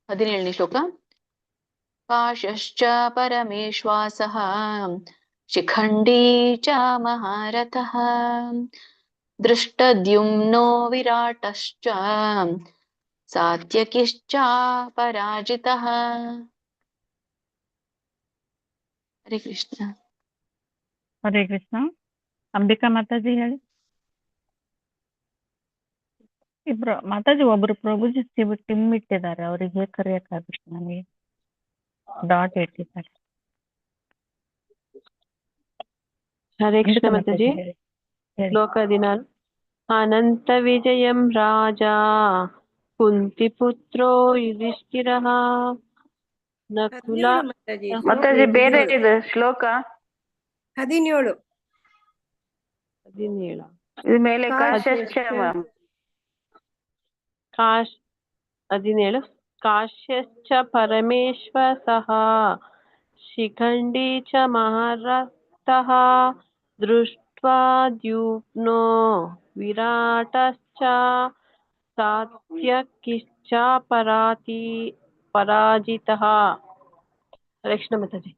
17ನೇ ಶ್ಲೋಕ. ಕಾಶ್ಯಶ್ಚ ಪರಮೇಶ್ವಾಸಃ ಶಿಖಂಡಿ ಚ ಮಹಾರಥಃ ದೃಷ್ಟದ್ಯುಮ್ನೋ ವಿರಾಟಶ್ಚ ಸಾತ್ಯಕಿಶ್ಚ ಪರಾಜಿತಃ. ಹರೇ ಕೃಷ್ಣ. ಹರೇ ಕೃಷ್ಣ. ಅಂಬಿಕಾ ಮಾತಾಜಿ ಹೇಳಿ. ಇಬ್ರು ಮಾತಾಜಿ, ಒಬ್ರು ಪ್ರಭುಜಿ ಟಿಮ್ ಇಟ್ಟಿದ್ದಾರೆ, ಅವ್ರಿಗೆ ಹೇಗೆ ಕರೆಯಕ್ಕಾಗುತ್ತೆ? ನನಗೆ ಡಾಟ್ ಇಟ್ಟಿದ್ದಾರೆ. ಹರೇ ಕೃಷ್ಣ ಮಾತಾಜಿ. ಶ್ಲೋಕ 16. ಅನಂತ ವಿಜಯಂ ರಾಜ ಕುಂತಿ ಪುತ್ರೋ ಯುಧಿಷ್ಠಿರಃ ನಕುಲ. ಮಾತಾಜಿ ಬೇರೆ ಇದೆ ಶ್ಲೋಕ 17. ಇದು ಮೇಲೆ ಕಾಶ್ಯಶ್ಚ 17. ಕಾಶ್ಯಶ್ಚ ಪರಮೇಶ್ವರಃ ಶಿಖಂಡಿ ಚ ಮಹಾರಥಃ ದೃಷ್ಟ್ವಾ ದ್ಯುಮ್ನೋ ವಿರಾಟಶ್ಚ ಸಾತ್ಯಕಿಶ್ಚ ಪರಾಜಿತಃ. ಹರೇ ಕೃಷ್ಣ ಮಾತಾಜಿ.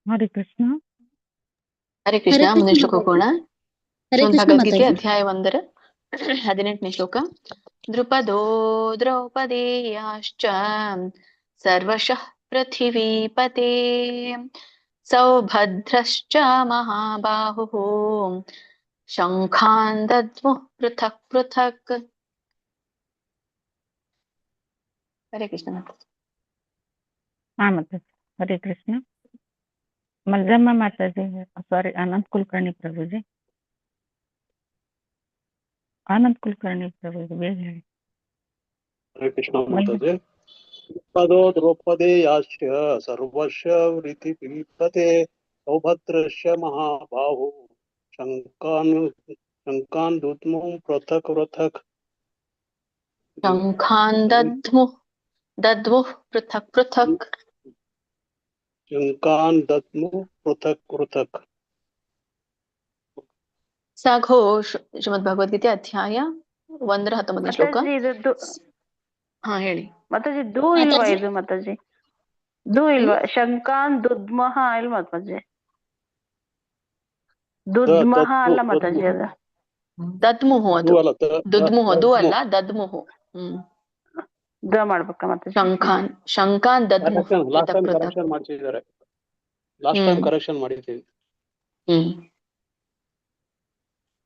ಹರೇ ಕೃಷ್ಣ. ಹರೇ ಕೃಷ್ಣ. ಮುಂದಿನ ಶ್ಲೋಕ ಹೋಗೋಣ. ಭಗವದ್ಗೀತೆ ಅಧ್ಯಾಯ 1 18ನೇ ಶ್ಲೋಕ. ದೃಪದೋ ದ್ರೌಪದೇಯಾಶ್ಚ ಸರ್ವಶಃ पृथिवीपते सौभद्रश्च महाबाहुः शङ्खान् दद्मुः पृथक् पृथक्। हरे कृष्ण माताजी। ಹಾ ಮಾತಾಜಿ ಹರೇ ಕೃಷ್ಣ. ಮಲ್ಜಮ್ಮ ಮಾತಾಜಿ, ಸಾರಿ ಆನಂದ್ ಕುಲಕರ್ಣಿ ಪ್ರಭುಜಿ. ಆನಂದ್ ಕುಲಕರ್ಣಿ ಪ್ರಭುಜಿ ಬೇಗ ಹೇಳಿ. ಹರೇ ಕೃಷ್ಣ ಮಾತಾಜಿ. ಪದೋ ದ್ರೌಪದೇಯಾಶ್ಚ ಸರ್ವಸ್ಯ ವೃತ್ತಿ ಪೀಪತೆ ಸೌಭದ್ರಸ್ಯ ಮಹಾಬಾಹು ಶಂಕಾನ್ ದುದ್ಮುಃ ಪೃಥಕ್ ಪೃಥಕ್. शङ्खान् दद्मुः पृथक् पृथक्. शङ्कान् दद्मुः पृथक् पृथक्. सघोष ಶ್ರೀಮದ್ ಭಗವದ್ಗೀತೆ ಅಧ್ಯಾಯ 1 ಶ್ಲೋಕ. ಹಾ ಹೇಳಿ ಮಾತಾಜಿ. ದೂ ಇಲ್ವಾ ಇದು ಮಾತಾಜಿ? ದೂ ಇಲ್ವಾ? ಶಂಕಾನ್ ದುದ್ಮಹ ಇಲ್ ಮಾತಾಜಿ. ದುದ್ಮಹ ಅಲ್ಲ ಮಾತಾಜಿ, ಅದ ದದ್ಮುಹು. ಅದು ದುದ್ಮುಹು, ದೂ ಅಲ್ಲ ದದ್ಮುಹು. ದ ಮಾಡ್ಬೇಕಾ ಮಾತಾಜಿ? ಶಂಕಾನ್ ದದ್ಮುಹು ಲಾಸ್ಟ್ ಟೈಮ್ ಕರೆಕ್ಷನ್ ಮಾಡ್ತಿದ್ದಾರೆ. ಲಾಸ್ಟ್ ಟೈಮ್ ಕರೆಕ್ಷನ್ ಮಾಡಿದ್ದೀವಿ.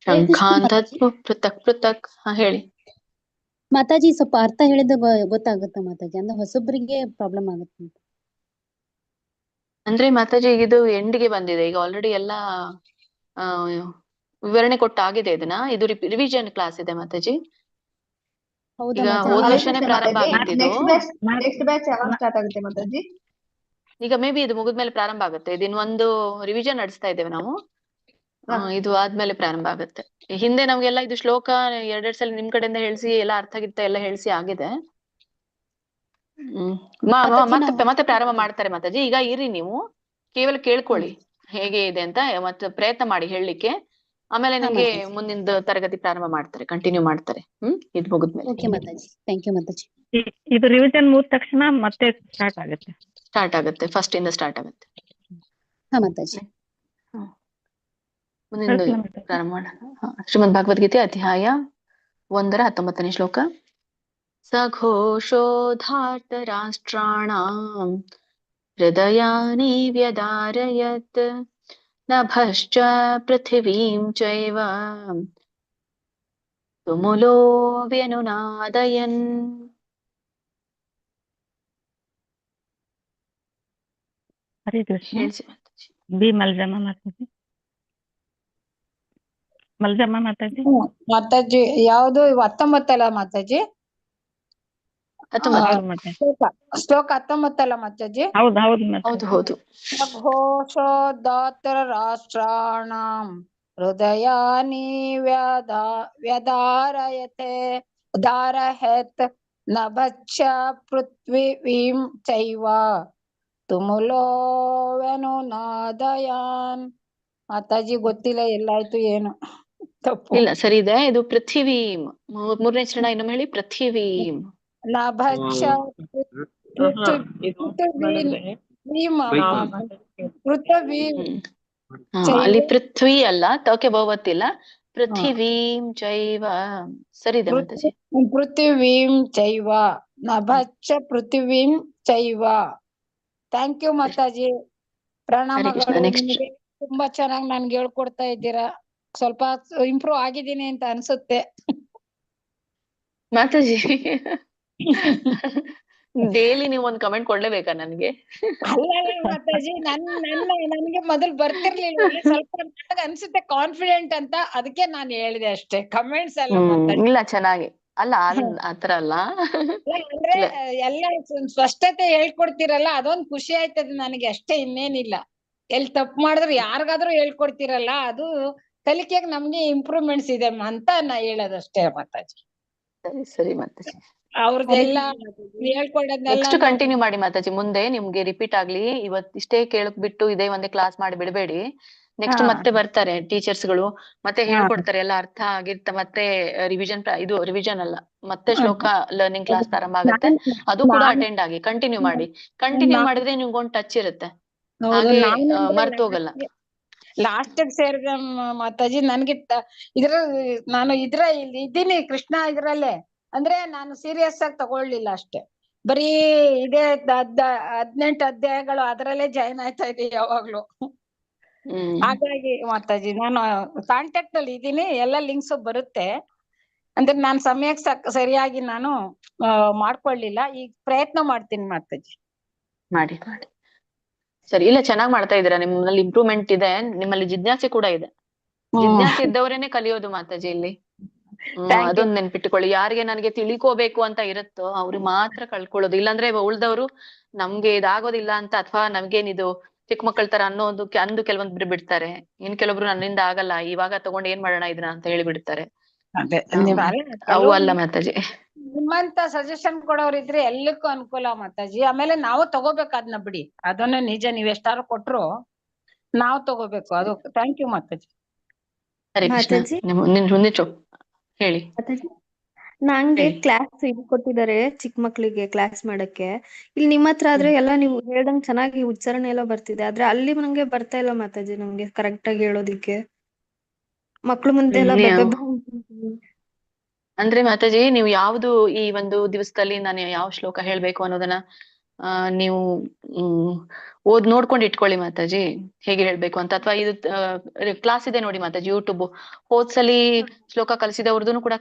ಶಂಖಾನ್ ದದ್ಮುಃ ಪೃಥಕ್ ಪೃಥಕ್. ಹಾ ಹೇಳಿ ಮಾತಾಜಿ. ಸ್ವಲ್ಪ ಅರ್ಥ ಹೇಳಿದ ಗೊತ್ತಾಗುತ್ತಾ ಮಾತಾಜಿ? ಅಂದ್ರೆ ಹೊಸಬ್ರಿಗೆ ಪ್ರಾಬ್ಲಮ್ ಆಗುತ್ತೆ. ಅಂದ್ರೆ ಮಾತಾಜಿ ಇದು ಎಂಡ್ಗೆ ಬಂದಿದೆ ಈಗ, ಆಲ್ರೆಡಿ ಎಲ್ಲಾ ವಿವರಣೆ ಕೊಟ್ಟಾಗಿದೆ ಇದನ್ನ. ಇದು ರಿವಿಷನ್ ಕ್ಲಾಸ್ ಇದೆ ಮಾತಾಜಿ. ಈಗ ಹೋದ ವರ್ಷನೇ ಪ್ರಾರಂಭ ಆಗಿದ್ದು. ಈಗ ಮೇ ಬಿ ಇದು ಮುಗಿದ್ಮೇಲೆ ಪ್ರಾರಂಭ ಆಗುತ್ತೆ. ಇದನ್ನೊಂದು ರಿವಿಷನ್ ನಡೆಸ್ತಾ ಇದ್ದೇವೆ ನಾವು. ಇದು ಆದ್ಮೇಲೆ ಪ್ರಾರಂಭ ಆಗುತ್ತೆ. ಹಿಂದೆ ನಮ್ಗೆಲ್ಲ ಇದು ಶ್ಲೋಕ ಎರಡೆರಡು ಸಲ ನಿಮ್ ಕಡೆಯಿಂದ ಹೇಳಿಸಿ ಎಲ್ಲ ಅರ್ಥ ಗಿರ್ಥ ಎಲ್ಲ ಹೇಳಿಸಿ ಆಗಿದೆ. ಮತ್ತೆ ಪ್ರಾರಂಭ ಮಾಡ್ತಾರೆ ಮಾತಾಜಿ. ಈಗ ಇರಿ, ನೀವು ಕೇವಲ ಕೇಳ್ಕೊಳ್ಳಿ ಹೇಗೆ ಇದೆ ಅಂತ, ಮತ್ತೆ ಪ್ರಯತ್ನ ಮಾಡಿ ಹೇಳಲಿಕ್ಕೆ. ಆಮೇಲೆ ನಿಮ್ಗೆ ಮುಂದಿನ ತರಗತಿ ಪ್ರಾರಂಭ ಮಾಡ್ತಾರೆ, ಕಂಟಿನ್ಯೂ ಮಾಡ್ತಾರೆ. ಇದು ಮುಗಿದ್ಮೇಲೆ. ಇದು ರಿವಿಷನ್ ಮುಗಿದ ತಕ್ಷಣ ಮತ್ತೆ ಸ್ಟಾರ್ಟ್ ಆಗುತ್ತೆ. ಫಸ್ಟ್ ಇಂದ ಸ್ಟಾರ್ಟ್ ಆಗುತ್ತೆ. ಮುಂದಿನ ಪ್ರಾರಂಭ ಮಾಡೋಣ. ಶ್ರೀಮದ್ ಭಗವದ್ಗೀತೆ ಅಧ್ಯಾಯ 1 ಶ್ಲೋಕ. ಸಘೋಷೋಧಾರ್ತ ರಾಷ್ಟ್ರಾಣಾಂ ಹೃದಯಾನಿ ವ್ಯದಾರಯತ್ ನಭಶ್ಚ ಪೃಥಿವೀಂ ಚೈವ ತುಮುಲೋ ವ್ಯನುನಾದಯನ್. ಹರೇ ಕೃಷ್ಣ. ಬಿ ಮಲ್ಜಮ್ಮ ಮಾತಾಜಿ. ಮಲ್ಜಮ್ಮ ಮಾತಾಜಿ. ಮಾತಾಜಿ ಯಾವ್ದು 19 ಅಲ್ಲ ಮಾತಾಜಿ? ಶ್ಲೋಕ 19 ಅಲ್ಲ ಮಾತಾಜಿ? ಹೌದು. ಘೋಷೋದಾತ್ರ ರಾಷ್ಟ್ರಾಣಾಂ ಹೃದಯಾನಿ ವ್ಯದಾರಯತೆ ದಾರಯತ್ ನಭಶ್ಚ ಪೃಥ್ವೀಂ ಚೈವ ತುಮುಲೋ ವ್ಯನುನಾದಯಾನ್. ಮಾತಾಜಿ ಗೊತ್ತಿಲ್ಲ ಎಲ್ಲಾಯ್ತು ಏನು ತಪ್ಪು. ಇಲ್ಲ ಸರಿ ಇದೆ. ಇದು ಪೃಥಿವೀಂ. ಮೂರನೇ ಚರಣ ಇನ್ನೊಮ್ಮೆ ಹೇಳಿ. ಪೃಥಿವೀಂ. ನಭಶ್ಚ ಅಲ್ಲಿ ಪೃಥ್ವಿ ಅಲ್ಲ, ತೋಕೆ ಬಹುವತ್ತಿಲ್ಲ. ಪೃಥಿವೀಂ ಚೈವ. ಸರಿ ಇದೆ ಮಾತಾಜಿ. ಪೃಥಿವೀಂ ಚೈವ ನಭಶ್ಚ ಪೃಥಿವೀಂ ಚೈವ. Thank you Mataji. ಪ್ರಣಾಮಗಳು ನಿಮಗೆ. ತುಂಬಾ ಚೆನ್ನಾಗಿ ನನ್ಗೆ ಹೇಳ್ಕೊಡ್ತಾ ಇದ್ದೀರಾ. ಸ್ವಲ್ಪ ಇಂಪ್ರೂವ್ ಆಗಿದ್ದೀನಿ ಅಂತ ಅನ್ಸುತ್ತೆ ಮಾತಾಜಿ. ಡೈಲಿ ನೀವು ಒಂದು ಕಮೆಂಟ್ ಕೊಡ್ಲೇಬೇಕಾ ನನ್ಗೆ? ಅಲ್ಲ ಮಾತಾಜಿ, ನನ್ಗೆ ಮೊದಲು ಬರ್ತಿರ್ಲಿಲ್ಲ. ಸ್ವಲ್ಪ ಅನ್ಸುತ್ತೆ ಕಾನ್ಫಿಡೆಂಟ್ ಅಂತ, ಅದಕ್ಕೆ ನಾನು ಹೇಳಿದೆ ಅಷ್ಟೇ. ಕಮೆಂಟ್ಸ್ ಅಲ್ಲ ಮಾತಾಜಿ. ಇಲ್ಲ ಚೆನ್ನಾಗಿ ಅಲ್ಲ, ಆತರ ಅಲ್ಲ. ಅಂದ್ರೆ ಎಲ್ಲ ಸ್ಪಷ್ಟತೆ ಹೇಳ್ಕೊಡ್ತಿರಲ್ಲ, ಅದೊಂದು ಖುಷಿ ಆಯ್ತದೆ ನನಗೆ ಅಷ್ಟೇ, ಇನ್ನೇನಿಲ್ಲ. ಎಲ್ಲಿ ತಪ್ಪು ಮಾಡಿದ್ರೆ ಯಾರಿಗಾದ್ರೂ ಹೇಳ್ಕೊಡ್ತಿರಲ್ಲ, ಅದು ಕಲಿಕೆಗೆ ನಮ್ಗೆ ಇಂಪ್ರೂವ್ಮೆಂಟ್ಸ್ ಇದೆ ಅಂತ ನಾ ಹೇಳೋದಷ್ಟೇ ಮಾತಾಜಿ. ಸರಿ ಮಾತಾಜಿ. ಅವ್ರದ್ದೆಲ್ಲ ಹೇಳ್ಕೊಡೋದ್ನೆಲ್ಲ ನೆಕ್ಸ್ಟ್ ಕಂಟಿನ್ಯೂ ಮಾಡಿ ಮಾತಾಜಿ. ಮುಂದೆ ನಿಮ್ಗೆ ರಿಪೀಟ್ ಆಗ್ಲಿ. ಇಷ್ಟೇ ಕೇಳಕ್ ಬಿಟ್ಟು ಇದೇ ಒಂದೇ ಕ್ಲಾಸ್ ಮಾಡಿ ಬಿಡಬೇಡಿ. ನೆಕ್ಸ್ಟ್ ಮತ್ತೆ ಬರ್ತಾರೆ ಟೀಚರ್ಸ್ಗಳು, ಮತ್ತೆ ಹೇಳ್ಕೊಡ್ತಾರೆ, ಎಲ್ಲ ಅರ್ಥ ಆಗಿರ್ತ. ಮತ್ತೆ ರಿವಿಷನ್ ಅಲ್ಲ, ಮತ್ತೆ ಶ್ಲೋಕ ಲರ್ನಿಂಗ್ ಕ್ಲಾಸ್ ಪ್ರಾರಂಭ ಆಗುತ್ತೆ. ಅದು ಕೂಡ ಅಟೆಂಡ್ ಆಗಿ ಕಂಟಿನ್ಯೂ ಮಾಡಿ. ಕಂಟಿನ್ಯೂ ಮಾಡಿದ್ರೆ ನಿಮ್ಗೊಂದು ಟಚ್ ಇರುತ್ತೆ, ಹಾಗೆ ಮರ್ತೋಗಲ್ಲ. ಲಾಸ್ಟ್ ಸೇರಿದ ಮಾತಾಜಿ ನನ್ಗೆ ನಾನು ಇದ್ದೀನಿ ಕೃಷ್ಣ ಇದ್ರಲ್ಲೇ. ಅಂದ್ರೆ ನಾನು ಸೀರಿಯಸ್ ಆಗಿ ತಗೊಳ್ಳಿಲ್ಲ ಅಷ್ಟೇ. ಬರೀ ಇದೇ 18 ಅಧ್ಯಾಯಗಳು ಅದರಲ್ಲೇ ಜಾಯಿನ್ ಆಯ್ತಾ ಇದೆ ಯಾವಾಗ್ಲೂ. ಹಾಗಾಗಿ ಮಾತಾಜಿ ನಾನು ಕಾಂಟ್ಯಾಕ್ಟ್ ಅಲ್ಲಿ ಇದ್ದೀನಿ, ಎಲ್ಲ ಲಿಂಕ್ಸ್ ಬರುತ್ತೆ. ಅಂದ್ರೆ ನಾನು ಸಮಯಕ್ಕೆ ಸರಿಯಾಗಿ ನಾನು ಮಾಡ್ಕೊಳ್ಳಿಲ್ಲ, ಈಗ ಪ್ರಯತ್ನ ಮಾಡ್ತೀನಿ ಮಾತಾಜಿ. ಮಾಡಿ ಮಾಡಿ. ಸರಿ, ಇಲ್ಲ ಚೆನ್ನಾಗ್ ಮಾಡ್ತಾ ಇದ್ದೀರಾ. ನಿಮ್ಮಲ್ಲಿ ಇಂಪ್ರೂವ್ಮೆಂಟ್ ಇದೆ, ನಿಮ್ಮಲ್ಲಿ ಜಿಜ್ಞಾಸೆ ಕೂಡ ಇದೆ. ಜಿಜ್ಞಾಸೆ ಇದ್ದವರೇನೆ ಕಲಿಯೋದು ಮಾತಾಜಿ ಇಲ್ಲಿ. ಅದೊಂದ್ ನೆನ್ಪಿಟ್ಟುಕೊಳ್ಳಿ. ಯಾರಿಗೆ ನನಗೆ ತಿಳ್ಕೋಬೇಕು ಅಂತ ಇರುತ್ತೋ ಅವ್ರು ಮಾತ್ರ ಕಳ್ಕೊಳ್ಳೋದು. ಇಲ್ಲಾಂದ್ರೆ ಉಳ್ದವ್ರು ನಮ್ಗೆ ಇದಾಗೋದಿಲ್ಲ ಅಂತ, ಅಥವಾ ನಮ್ಗೇನಿದು ಚಿಕ್ಕ ಮಕ್ಕಳ ತರ ಅಂದು ಕೆಲವೊಂದು ಬಿಡ್ತಾರೆ. ಇನ್ ಕೆಲವೊಬ್ರು ನನ್ನಿಂದ ಆಗಲ್ಲ, ಇವಾಗ ತಗೊಂಡ್ ಏನ್ ಮಾಡೋಣ ಇದನ್ನ ಅಂತ ಹೇಳಿ ಬಿಡ್ತಾರೆ. ಅವು ಅಲ್ಲ ಮಾತಾಜಿ. ನಿಮ್ಮಂತ ಸಜೆಷನ್ ಕೊಡೋರಿದ್ರೆ ಎಲ್ಲಕ್ಕೂ ಅನುಕೂಲ ಮಾತಾಜಿ. ಆಮೇಲೆ ನಾವು ತಗೋಬೇಕು ಅದನ್ನ, ಬಿಡಿ ಅದನ್ನ ನಿಜ. ನೀವ್ ಎಷ್ಟಾರು ಕೊಟ್ರು ನಾವು ತಗೋಬೇಕು ಅದು. ಥ್ಯಾಂಕ್ ಯು ಮಾತಾಜಿ. ಹರೇ ಕೃಷ್ಣ. ಹೇಳಿ ನಂಗೆ ಕ್ಲಾಸ್ ಇದು ಕೊಟ್ಟಿದ್ದಾರೆ ಚಿಕ್ಕ ಮಕ್ಳಿಗೆ ಕ್ಲಾಸ್ ಮಾಡಕ್ಕೆ. ಇಲ್ಲಿ ನಿಮ್ಮ ಹತ್ರ ಆದ್ರೆ ಎಲ್ಲ ನೀವು ಹೇಳ್ದಂಗ್ ಚೆನ್ನಾಗಿ ಉಚ್ಚಾರಣೆ ಎಲ್ಲ ಬರ್ತಿದೆ, ಆದ್ರೆ ಅಲ್ಲಿ ನಂಗೆ ಬರ್ತಾ ಇಲ್ಲ ಮಾತಾಜಿ, ನಮ್ಗೆ ಕರೆಕ್ಟ್ ಆಗಿ ಹೇಳೋದಿಕ್ಕೆ. ಮಕ್ಳು ಮುಂದೆ ಎಲ್ಲ ಅಂದ್ರೆ ಮಾತಾಜಿ, ನೀವು ಯಾವ್ದು ಈ ಒಂದು ದಿವಸದಲ್ಲಿ ನಾನು ಯಾವ ಶ್ಲೋಕ ಹೇಳ್ಬೇಕು ಅನ್ನೋದನ್ನ ನೀವು ನೋಡ್ಕೊಂಡು ಇಟ್ಕೊಳ್ಳಿ ಮಾತಾಜಿ, ಹೇಗೆ ಹೇಳ್ಬೇಕು ಅಂತ. ಅಥವಾ ಇದು ಕ್ಲಾಸ್ ಇದೆ ನೋಡಿ ಮಾತಾಜಿ, ಯೂಟ್ಯೂಬ್. ಹೋದ್ಸಲಿ ಶ್ಲೋಕ ಕಲಿಸಿದವ್ರದ್ದು ಕೂಡ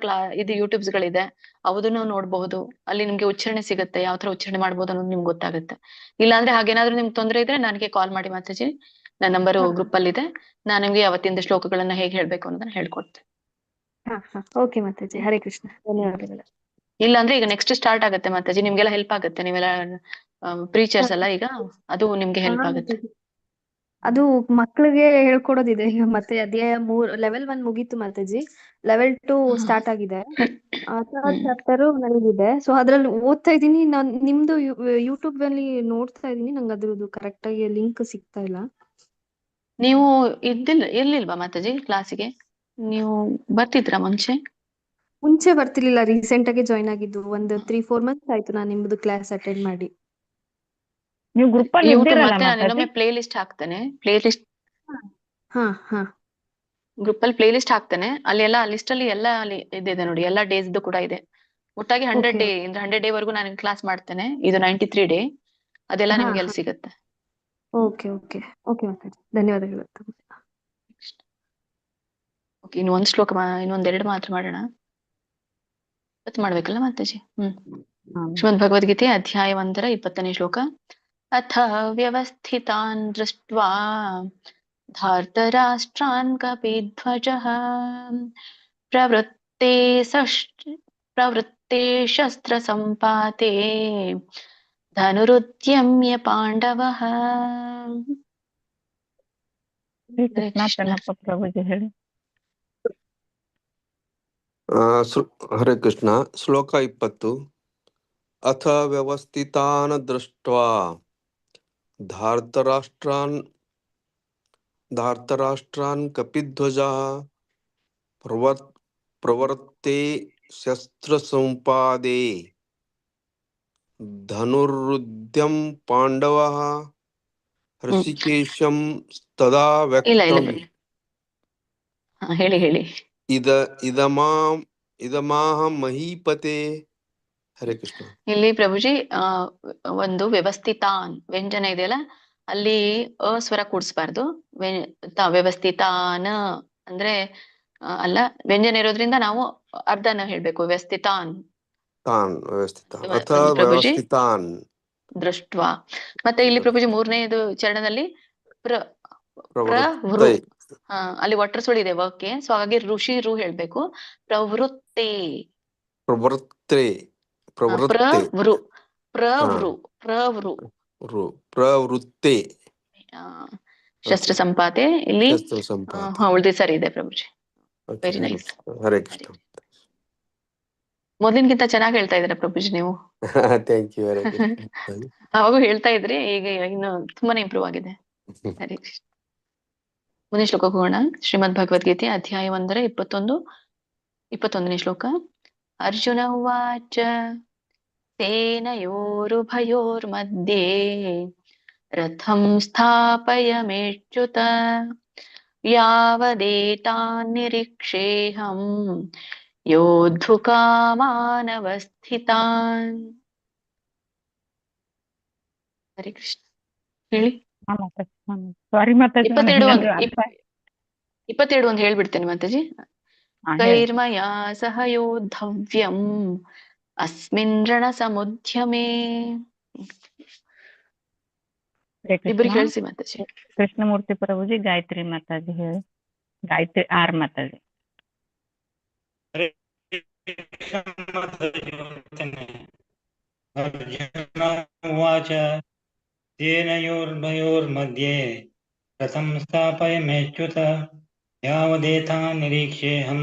ಇದು ಯೂಟ್ಯೂಬ್ಸ್ ಗಳಿದೆ, ಅವದನ್ನು ನೋಡ್ಬಹುದು. ಅಲ್ಲಿ ನಿಮ್ಗೆ ಉಚ್ಚಾರಣೆ ಸಿಗುತ್ತೆ, ಯಾವ ತರ ಉಚ್ಚಾರಣೆ ಮಾಡ್ಬೋದು ಅನ್ನೋದು ನಿಮ್ಗೆ ಗೊತ್ತಾಗುತ್ತೆ. ಇಲ್ಲಾಂದ್ರೆ ಹಾಗೇನಾದ್ರೂ ನಿಮ್ಗೆ ತೊಂದರೆ ಇದ್ರೆ ನನಗೆ ಕಾಲ್ ಮಾಡಿ ಮಾತಾಜಿ, ನನ್ನ ನಂಬರ್ ಗ್ರೂಪ್ ಅಲ್ಲಿ ಇದೆ. ನಾನು ನಿಮ್ಗೆ ಅವತ್ತಿಂದ ಶ್ಲೋಕಗಳನ್ನ ಹೇಗೆ ಹೇಳ್ಬೇಕು ಅನ್ನೋದನ್ನ ಹೇಳ್ಕೊಡ್ತೇನೆ. ಓಕೆ ಮಾತಾಜಿ. ಹರೇ ಕೃಷ್ಣ, ಧನ್ಯವಾದಗಳು. ಇಲ್ಲ ಅಂದ್ರೆ ಈಗ ನೆಕ್ಸ್ಟ್ ಸ್ಟಾರ್ಟ್ ಆಗುತ್ತೆ ಮಾತಾಜಿ, ನಿಮ್ಗೆಲ್ಲ ಹೆಲ್ಪ್ ಆಗುತ್ತೆ. ನೀವೆಲ್ಲ ಪ್ರೀಚರ್ಸ್ ಅಲ್ಲ ಈಗ, ಅದು ನಿಮ್ಗೆ ಹೆಲ್ಪ್ ಆಗುತ್ತೆ. ಅದು ಮಕ್ಳಿಗೆ ಹೇಳ್ಕೊಡೋದಿದೆ ಈಗ. ಮತ್ತೆ ಅಧ್ಯಾಯ 3 ಲೆವೆಲ್ 1 ಮುಗೀತು ಮಾತಾಜಿ, ಲೆವೆಲ್ 2 ಸ್ಟಾರ್ಟ್ ಆಗಿದೆ. ಥರ್ಡ್ ಚಾಪ್ಟರ್ ನಡೆದಿದೆ. ಸೊ ಅದ್ರಲ್ಲಿ ಓದ್ತಾ ಇದೀನಿ. ನಾನ್ ನಿಮ್ದು ಯೂಟ್ಯೂಬ್ ಅಲ್ಲಿ ನೋಡ್ತಾ ಇದೀನಿ, ನಂಗೆ ಅದ್ರದ್ದು ಕರೆಕ್ಟ್ ಆಗಿ ಲಿಂಕ್ ಸಿಗ್ತಾ ಇಲ್ಲ. ನೀವು ಇರ್ಲಿಲ್ವಾ ಮಾತಾಜಿ ಕ್ಲಾಸಿಗೆ? ನೀವು ಬರ್ತಿದ್ರಾ ಮುಂಚೆ ಬರ್ತಿರ್ಲಿಲ್ಲ, ರೀಸೆಂಟ್ ಆಗಿ ಜಾಯ್ನ್ ಆಗಿದ್ದು. ಒಂದು 3-4 ಮಂತ್ಸ್ ಆಯ್ತು ನಾನು ನಿಮ್ದು ಕ್ಲಾಸ್ ಅಟೆಂಡ್ ಮಾಡಿ. ನೀವು ಗ್ರೂಪ್ ಅಲ್ಲಿ ಇದ್ದೀರಲ್ಲ ಮತ್ತೆ ನಾನು ಇನ್ನೊಮ್ಮೆ ಪ್ಲೇ ಲಿಸ್ಟ್ ಹಾಕ್ತೇನೆ. ಗ್ರೂಪ್ ಅಲ್ಲಿ ಪ್ಲೇ ಲಿಸ್ಟ್ ಹಾಕ್ತೇನೆ. ಅಲ್ಲಿ ಎಲ್ಲ ಲಿಸ್ಟ್ ಅಲ್ಲಿ ಎಲ್ಲ ಅಲ್ಲಿ ಇದೆ ನೋಡಿ, ಎಲ್ಲ ಡೇಸ್ ಕೂಡ ಇದೆ. ಒಟ್ಟಾಗಿ 100 ಡೇ ಇಂದ 100 ಡೇ ವರ್ಗು ನಾನು ಕ್ಲಾಸ್ ಮಾಡ್ತೇನೆ. ಇದು 93 ಡೇ, ಅದೆಲ್ಲ ನಿಮ್ಗೆ ಅಲ್ಲಿ ಸಿಗುತ್ತೆ. ಓಕೆ ಓಕೆ ಓಕೆ ಮಾತಾಡಿ, ಧನ್ಯವಾದಗಳು. ಓಕೆ, ಇನ್ನೊಂದು ಶ್ಲೋಕ, ಇನ್ನೊಂದೆರಡು ಮಾತ್ರ ಮಾಡೋಣ. ಇವತ್ತು ಮಾಡ್ಬೇಕಲ್ಲ ಮಾತಾಜಿ. ಶ್ರೀಮದ್ ಭಗವದ್ಗೀತೆ ಅಧ್ಯಾಯ 1 20ನೇ ಶ್ಲೋಕ. ಅಥ ವ್ಯವಸ್ಥಿತಾನ್ ದೃಷ್ಟ್ವಾ ಧಾರ್ತರಾಷ್ಟ್ರಾನ್ ಕಪಿಧ್ವಜಃ ಪ್ರವೃತ್ತೆ ಶಸ್ತ್ರ ಸಂಪಾತೆ ಧನುರುದ್ಯಮ್ಯ ಪಾಂಡವಃ. ಪ್ರಭುಜಿ ಹೇಳಿ. ಹರೇ ಕೃಷ್ಣ. ಶ್ಲೋಕ 20. ಅಥ ವ್ಯವಸ್ಥಿತಾನ್ ದೃಷ್ಟ್ವಾ ಧಾರ್ತರಾಷ್ಟ್ರಾನ್ ಕಪಿಧ್ವಜಃ ಪ್ರವೃತ್ತೆ ಶಸ್ತ್ರ ಸಂಪಾದೆ ಧನುರುದ್ಯಂ ಪಾಂಡವಃ ಹೃಷಿಕೇಶಂ ತದಾ ವ್ಯಕ್ತಂ. ಹೇಳಿ. ಇದಮಾಹ ಮಹೀಪತೆ. ಹರೇ ಕೃಷ್ಣ. ಇಲ್ಲಿ ಪ್ರಭುಜಿ ಒಂದು ವ್ಯವಸ್ಥಿತಾನ್ ವ್ಯಂಜನ ಇದೆಯಲ್ಲ, ಅಲ್ಲಿ ಸ್ವರ ಕೂಡಿಸ್ಬಾರ್ದು. ವ್ಯವಸ್ಥಿತಾನ್ ಅಂದ್ರೆ ಅಲ್ಲ, ವ್ಯಂಜನ ಇರೋದ್ರಿಂದ ನಾವು ಅರ್ಧನ ಹೇಳ್ಬೇಕು. ವ್ಯವಸ್ಥಿತಾನ್ ಪ್ರಭುಜಿ ದೃಷ್ಟ್ವಾ. ಮತ್ತೆ ಇಲ್ಲಿ ಪ್ರಭುಜಿ 3ನೇದು ಚರಣದಲ್ಲಿ ಅಲ್ಲಿ ಒಟ್ಟರ ಸುಳಿ ಇದೆ ವರ್ಕೆ. ಸೊ ಹಾಗಾಗಿ ಋಷಿ ರು ಹೇಳ್ಬೇಕು. ಪ್ರವೃತ್ತೆ ಶಸ್ತ್ರ ಸಂಪಾತೆ. ಇಲ್ಲಿ ಉಳಿದ ಸರಿ ಇದೆ ಪ್ರಭುಜಿ. Very nice. ಮೊದ್ಲಿನ್ಗಿಂತ ಚೆನ್ನಾಗಿ ಹೇಳ್ತಾ ಇದ್ದೀರಾ ಪ್ರಭುಜಿ ನೀವು. ಅವಾಗೂ ಹೇಳ್ತಾ ಇದ್ರಿ, ಈಗ ಇನ್ನು ತುಂಬಾನೇ ಇಂಪ್ರೂವ್ ಆಗಿದೆ. ಹರೇ ಕೃಷ್ಣ. ಮುಂದಿನ ಶ್ಲೋಕ ಹೋಗೋಣ. ಶ್ರೀಮದ್ ಭಗವದ್ಗೀತೆ ಅಧ್ಯಾಯ 1 21ನೇ ಶ್ಲೋಕ. ಅರ್ಜುನ ಉವಾಚ ಸೇನಯೋರುಭಯೋರ್ಮಧ್ಯೆ ರಥಂ ಸ್ಥಾಪಯಮೇಚ್ಯುತ ಯಾವದೇತಾನ್ ನಿರೀಕ್ಷೇಹಂ ಯೋದ್ಧುಕಾಮಾನವಸ್ಥಿತಾನ್. ಹರೇ ಕೃಷ್ಣ. ಹೇಳಿ. ಸಾರಿ ಮಾತಾಜಿ, 22 ನನಗೆ ಅರ್ಥ 22 ಒಂದು ಹೇಳ್ಬಿಡ್ತೇನೆ ಮಾತಾಜಿ. ಹೇಳಿ. ಕೈರ್ಮಯಾ ಸಹ ಯೋದ್ಧವ್ಯಂ ಅಸ್ಮಿನ್ ರಣ ಸಮುದ್ಯಮೇ. ಹರೇ ಕೃಷ್ಣ. ಇಬ್ಬರಿಗೆ ಹೇಳಿಸಿ ಮಾತಾಜಿ. ಕೃಷ್ಣಮೂರ್ತಿ ಪ್ರಭುಜಿ, ಗಾಯತ್ರಿ ಮಾತಾಜಿ ಹೇಳಿ. ಗಾಯತ್ರಿ ಆರ್ ಮಾತಾಜಿ. उवाच सेनयोर्भयोर्मध्ये रथं स्थापयमेच्युत यावदेता निरीक्षेऽहं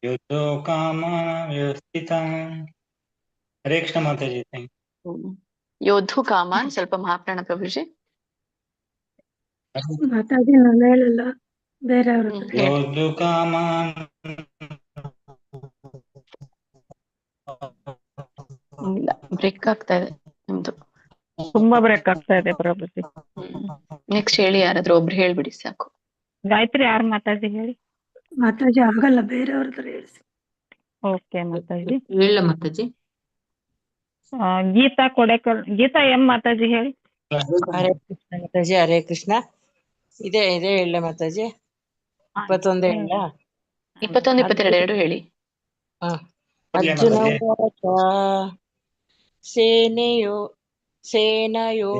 युद्धो कामान् व्यवस्थितान्. हरे कृष्ण माताजी. ಯೋಧು ಕಾಮಾನ್ ಸ್ವಲ್ಪ ಮಹಾಪ್ರಾಣ ಪ್ರಭುಜಿ. ಮಾತಾಜಿ ನಾನು ಹೇಳಲ್ಲ, ಬೇರೆ ಅವ್ರ ಯೋಧು ಕಾಮಾನ್ ಇಲ್ಲ, ಬ್ರೇಕ್ ಆಗ್ತಾ ಇದೆ ನಿಮ್ದು. ತುಂಬಾ ಬ್ರೇಕ್ ಆಗ್ತಾ ಇದೆ ಪ್ರಭುಜಿ. ನೆಕ್ಸ್ಟ್ ಹೇಳಿ, ಯಾರಾದ್ರೂ ಒಬ್ರು ಹೇಳ್ಬಿಡಿ ಸಾಕು. ಗಾಯತ್ರಿ ಆರ್ ಮಾತಾಜಿ ಹೇಳಿ. ಮಾತಾಜಿ ಆಗಲ್ಲ, ಬೇರೆಯವ್ರ ಹೇಳಿಸಿ. ಓಕೆ ಮಾತಾಜಿ. ಹೇಳ ಮಾತಾಜಿ. ಗೀತಾ ಕೊಡೆಕಲ್, ಗೀತಾ ಎಂ ಮಾತಾಜಿ ಹೇಳಿ. ಹರೇ ಕೃಷ್ಣ ಮಾತಾಜಿ. ಹರೇ ಕೃಷ್ಣ. ಇದೇ ಹೇಳ ಮಾತಾಜಿ. 21 ಹೇಳ. 21, 22 ಎರಡು ಹೇಳಿ. ಅರ್ಜುನ ಸೇನಯೋರುಭಯೋರ್मध्ये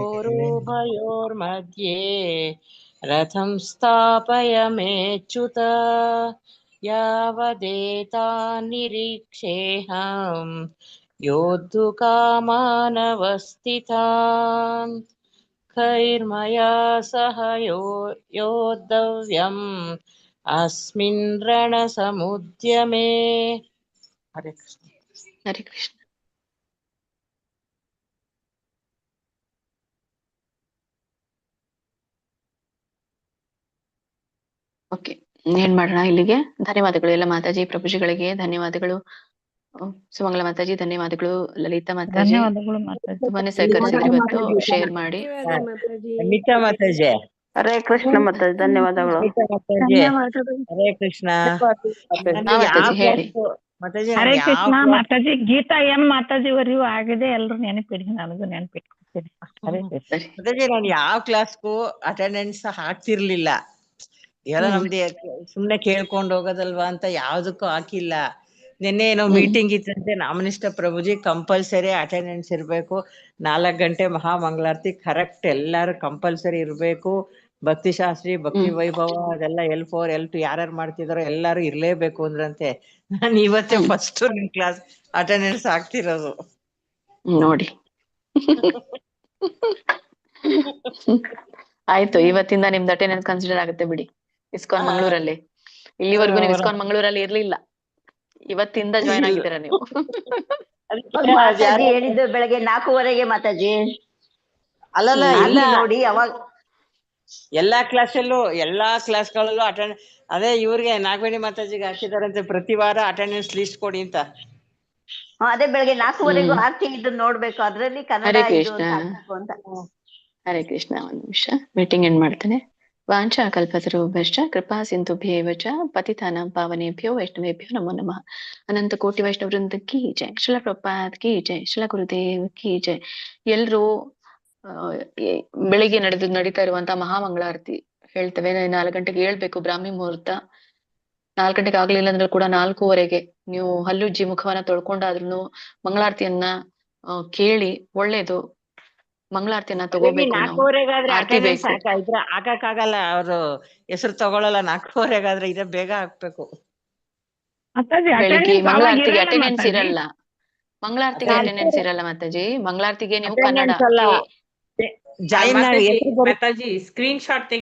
ರಥಂ ಸ್ಥಾಪಯಮೇಚ್ಯುತ ಯಾವದೇತಾ ನಿರೀಕ್ಷೇऽಹಂ ಯೋद्धು ಕಾಮಾನವಸ್ಥಿತಾನ್. ಕೈರ್ಮಯಾ ಸಹ ಯೋದ್ಧವ್ಯಂ ಅಸ್ಮಿನ್ ರಣಸಮುದ್ಯಮೇ. ಹರೇ ಕೃಷ್ಣ. ಹರೇ ಕೃಷ್ಣ. ಓಕೆ, ಏನ್ ಮಾಡೋಣ ಇಲ್ಲಿಗೆ. ಧನ್ಯವಾದಗಳು ಎಲ್ಲ ಮಾತಾಜಿ ಪ್ರಭುಜಿಗಳಿಗೆ. ಧನ್ಯವಾದಗಳು ಸುಮಂಗಲ ಮಾತಾಜಿ, ಧನ್ಯವಾದಗಳು ಲಲಿತಾ ಮಾತಾಜಿ. ಧನ್ಯವಾದಗಳು ಮಾತಾಜಿ. ತುಂಬಾನೇ ಸಹಕರಿಸಿದ್ರಿ ಇವತ್ತು, ಶೇರ್ ಮಾಡಿ. ಅನಿತಾ ಮಾತಾಜಿ. ಹರೇ ಕೃಷ್ಣ ಮಾತಾಜಿ, ಧನ್ಯವಾದಗಳು. ಹರೇ ಕೃಷ್ಣ ಮಾತಾಜಿ ಹೇಳಿ. ಹರೇ ಕೃಷ್ಣ ಮಾತಾಜಿ. ಗೀತಾ ಎಂ ಮಾತಾಜಿ ವರೆಗೂ ಆಗಿದೆ, ಎಲ್ರು ನೆನಪಿಡಿ, ನನಗೂ ನೆನಪಿಟ್ಕೊಡ್ತೀನಿ. ಹರೇ ಕೃಷ್ಣ ಮಾತಾಜಿ. ನಾನು ಯಾವ ಕ್ಲಾಸ್ಗೂ ಅಟೆಂಡೆನ್ಸ್ ಹಾಕ್ತಿರ್ಲಿಲ್ಲ. ಎಲ್ಲ ನಮ್ದು ಸುಮ್ನೆ ಕೇಳ್ಕೊಂಡು ಹೋಗೋದಲ್ವಾ ಅಂತ ಯಾವ್ದಕ್ಕೂ ಹಾಕಿಲ್ಲ. ನಿನ್ನೆ ಏನೋ ಮೀಟಿಂಗ್ ಇತ್ತಂತೆ, ನಾಮನಿಷ್ಠ ಪ್ರಭುಜಿ ಕಂಪಲ್ಸರಿ ಅಟೆಂಡೆನ್ಸ್ ಇರ್ಬೇಕು, 4 ಗಂಟೆ ಮಹಾಮಂಗಳಾರತಿ ಕರೆಕ್ಟ್ ಎಲ್ಲಾರು ಕಂಪಲ್ಸರಿ ಇರ್ಬೇಕು, ಭಕ್ತಿ ಶಾಸ್ತ್ರಿ, ಭಕ್ತಿ ವೈಭವ ಅದೆಲ್ಲ L4 L2 ಯಾರ್ಯಾರು ಮಾಡ್ತಿದಾರೋ ಎಲ್ಲಾರು ಇರ್ಲೇಬೇಕು ಅಂದ್ರಂತೆ. ನಾನು ಇವತ್ತೇ ಫಸ್ಟ್ ನಿಮ್ ಕ್ಲಾಸ್ ಅಟೆಂಡೆನ್ಸ್ ಹಾಕ್ತಿರೋದು ನೋಡಿ. ಆಯ್ತು, ಇವತ್ತಿಂದ ನಿಮ್ದು ಅಟೆಂಡೆನ್ಸ್ ಕನ್ಸಿಡರ್ ಆಗುತ್ತೆ ಬಿಡಿ. ಇಸ್ಕಾನ್ ಮಂಗಳೂರಲ್ಲಿ ಇಲ್ಲಿವರೆಗೂ ನೀವು ಇಸ್ಕಾನ್ ಮಂಗಳೂರಲ್ಲಿ ಇರ್ಲಿಲ್ಲ, ಇವತ್ತಿಂದ ಜಾಯ್ನ್ ಆಗಿದ್ದೀರಾ ನೀವು. ಹೇಳಿದ್ದು ಬೆಳಗ್ಗೆ 4:15ಗೆ ಮಾತಾಜಿ. ಅಲ್ಲಲ್ಲ, ಇಲ್ಲ ನೋಡಿ ಅವಾಗ ಎಲ್ಲಾ ಕ್ಲಾಸ್ಗಳಲ್ಲೂ ಅಟೆಂಡ್ ಅದೇ ಇವ್ರಿಗೆ ನಾಗವೇಣಿ ಮಾತಾಜಿಗೆ ಹಾಕಿದಾರಂತೆ, ಪ್ರತಿ ವಾರ ಅಟೆಂಡೆನ್ಸ್ ಲಿಸ್ಟ್ ಕೊಡಿ ಅಂತ. ಅದೇ ಬೆಳಗ್ಗೆ 4:15ಗೂ ಆರ್ತಿ ಇದ್ದು ನೋಡ್ಬೇಕು, ಅದ್ರಲ್ಲಿ ಕನ್ನಡ ಇದು ಅಂತ. ಹರೇ ಕೃಷ್ಣ. ಒಂದ್ ನಿಮಿಷ ಮೀಟಿಂಗ್ ಎಂಡ್ ಮಾಡ್ತೇನೆ. ವಾಂಛಾ ಕಲ್ಪತರುಭ್ಯಶ್ಚ ಕೃಪಾ ಸಿಂಧುಭ್ಯೇವ ಚ ಪತಿತಾನಾಂ ಪಾವನೇಭ್ಯೋ ವೈಷ್ಣವೇಭ್ಯೋ ನಮೋ ನಮಃ. ಅನಂತ ಕೋಟಿ ವೈಷ್ಣವ ವೃಂದ ಕಿ ಜೈ. ಶ್ರೀಲ ಪ್ರಭುಪಾದ್ ಕಿ ಜೈ. ಶ್ರೀಲ ಗುರುದೇವ್ ಕಿ ಜೈ. ಎಲ್ರು ಬೆಳಿಗ್ಗೆ ನಡೀತಾ ಇರುವಂತಹ ಮಹಾಮಂಗಳಾರತಿ ಹೇಳ್ತೇವೆ. 4 ಗಂಟೆಗೆ ಹೇಳ್ಬೇಕು, ಬ್ರಾಹ್ಮಿ ಮುಹೂರ್ತ. 4 ಗಂಟೆಗೆ ಆಗ್ಲಿಲ್ಲ ಅಂದ್ರೆ ಕೂಡ 4:15ಗೆ ನೀವು ಹಲ್ಲುಜ್ಜಿ ಮುಖವನ್ನ ತೊಳ್ಕೊಂಡಾದ್ರೂ ಮಂಗಳಾರತಿಯನ್ನ ಕೇಳಿ ಒಳ್ಳೇದು. ಮಂಗಳಾರತಿಯನ್ನ ತಗೋಬೇಕು. 4:15ಗಾದ್ರೆ ಅಟೆಂಡೆನ್ಸ್ ಹಾಕಕ್ಕಾಗಲ್ಲ, ಅವ್ರು ಹೆಸರು ತಗೊಳಲ್ಲ. 4:15ಗಾದ್ರೆ ಇದೇ ಬೇಗ ಹಾಕ್ಬೇಕು. ಬೆಳಿಗ್ಗೆ ಮಂಗಳಾರತಿಗೆ ಅಟೆಂಡೆನ್ಸ್ ಇರಲ್ಲ. ಮಂಗಳಾರತಿಗೆ ಅಟೆಂಡೆನ್ಸ್ ಇರಲ್ಲ ಮಾತಾಜಿ. ಮಂಗಳಾರತಿಗೆ ನೀವು Kannada join Mataji screen shot